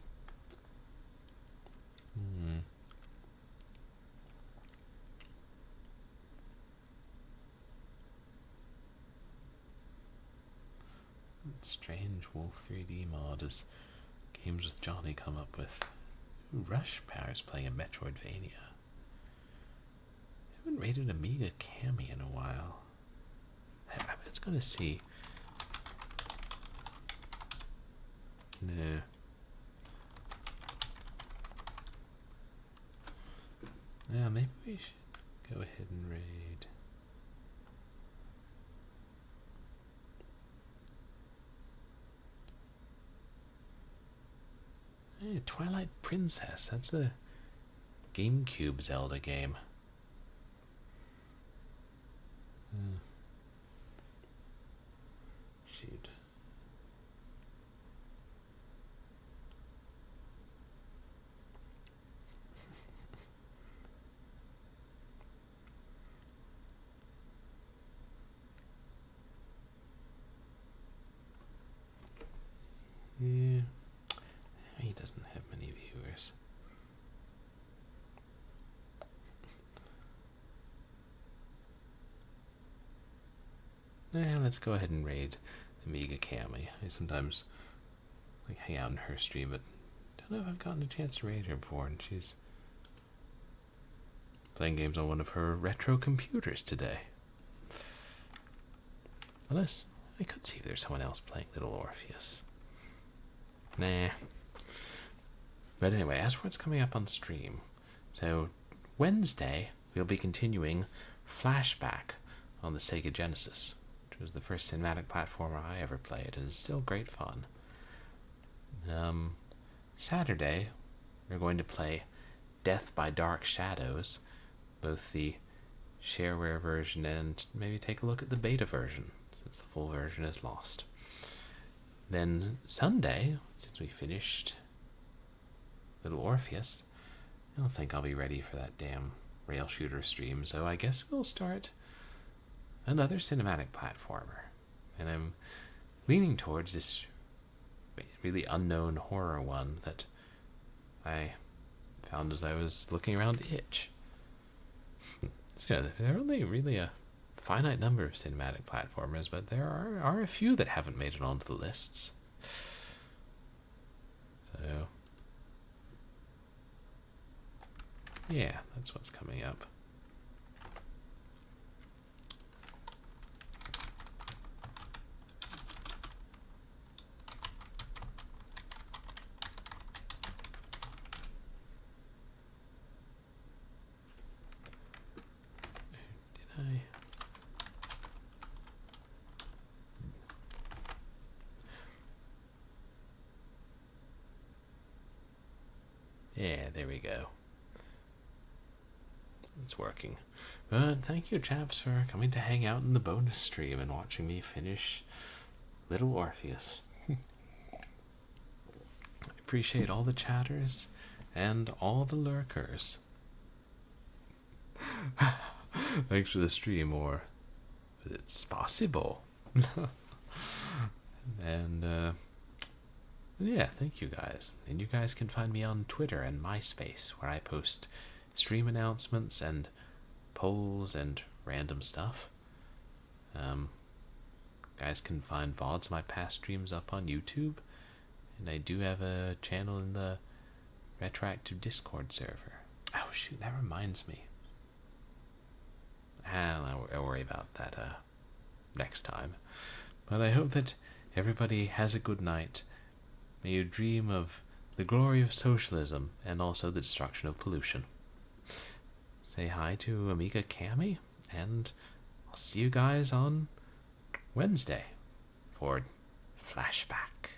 Speaker 1: Strange Wolf 3D mod as Games with Johnny come up with. Rush Power's playing a Metroidvania. I haven't rated Amiga Cami in a while. I was gonna see. No. Yeah, maybe we should go ahead and raid. Hey, Twilight Princess. That's the GameCube Zelda game. Shoot. Yeah. He doesn't have many viewers. Yeah, let's go ahead and raid Amiga Cami. I sometimes hang out in her stream, but don't know if I've gotten a chance to raid her before, and she's playing games on one of her retro computers today. Unless I could see if there's someone else playing Little Orpheus. Nah. But anyway, as for what's coming up on stream, so Wednesday we'll be continuing Flashback on the Sega Genesis, which was the first cinematic platformer I ever played, and is still great fun. Saturday we're going to play Death by Dark Shadows, both the shareware version and maybe take a look at the beta version, since the full version is lost. Then Sunday, since we finished Little Orpheus, I don't think I'll be ready for that damn rail shooter stream, so I guess we'll start another cinematic platformer. And I'm leaning towards this really unknown horror one that I found as I was looking around Itch. Yeah, there are only really a finite number of cinematic platformers, but there are a few that haven't made it onto the lists. So, yeah, that's what's coming up. Did I? Yeah, there we go. It's working. But thank you, chaps, for coming to hang out in the bonus stream and watching me finish Little Orpheus. I appreciate all the chatters and all the lurkers. Thanks for the stream, or it's possible. And yeah, thank you guys. And you guys can find me on Twitter and MySpace, where I post stream announcements and polls and random stuff. Guys can find VODs of my past streams up on YouTube, and I do have a channel in the Retroactive Discord server. Oh shoot, that reminds me. I'll worry about that next time. But I hope that everybody has a good night. May you dream of the glory of socialism and also the destruction of pollution. Say hi to Amiga Cami, and I'll see you guys on Wednesday for Flashback.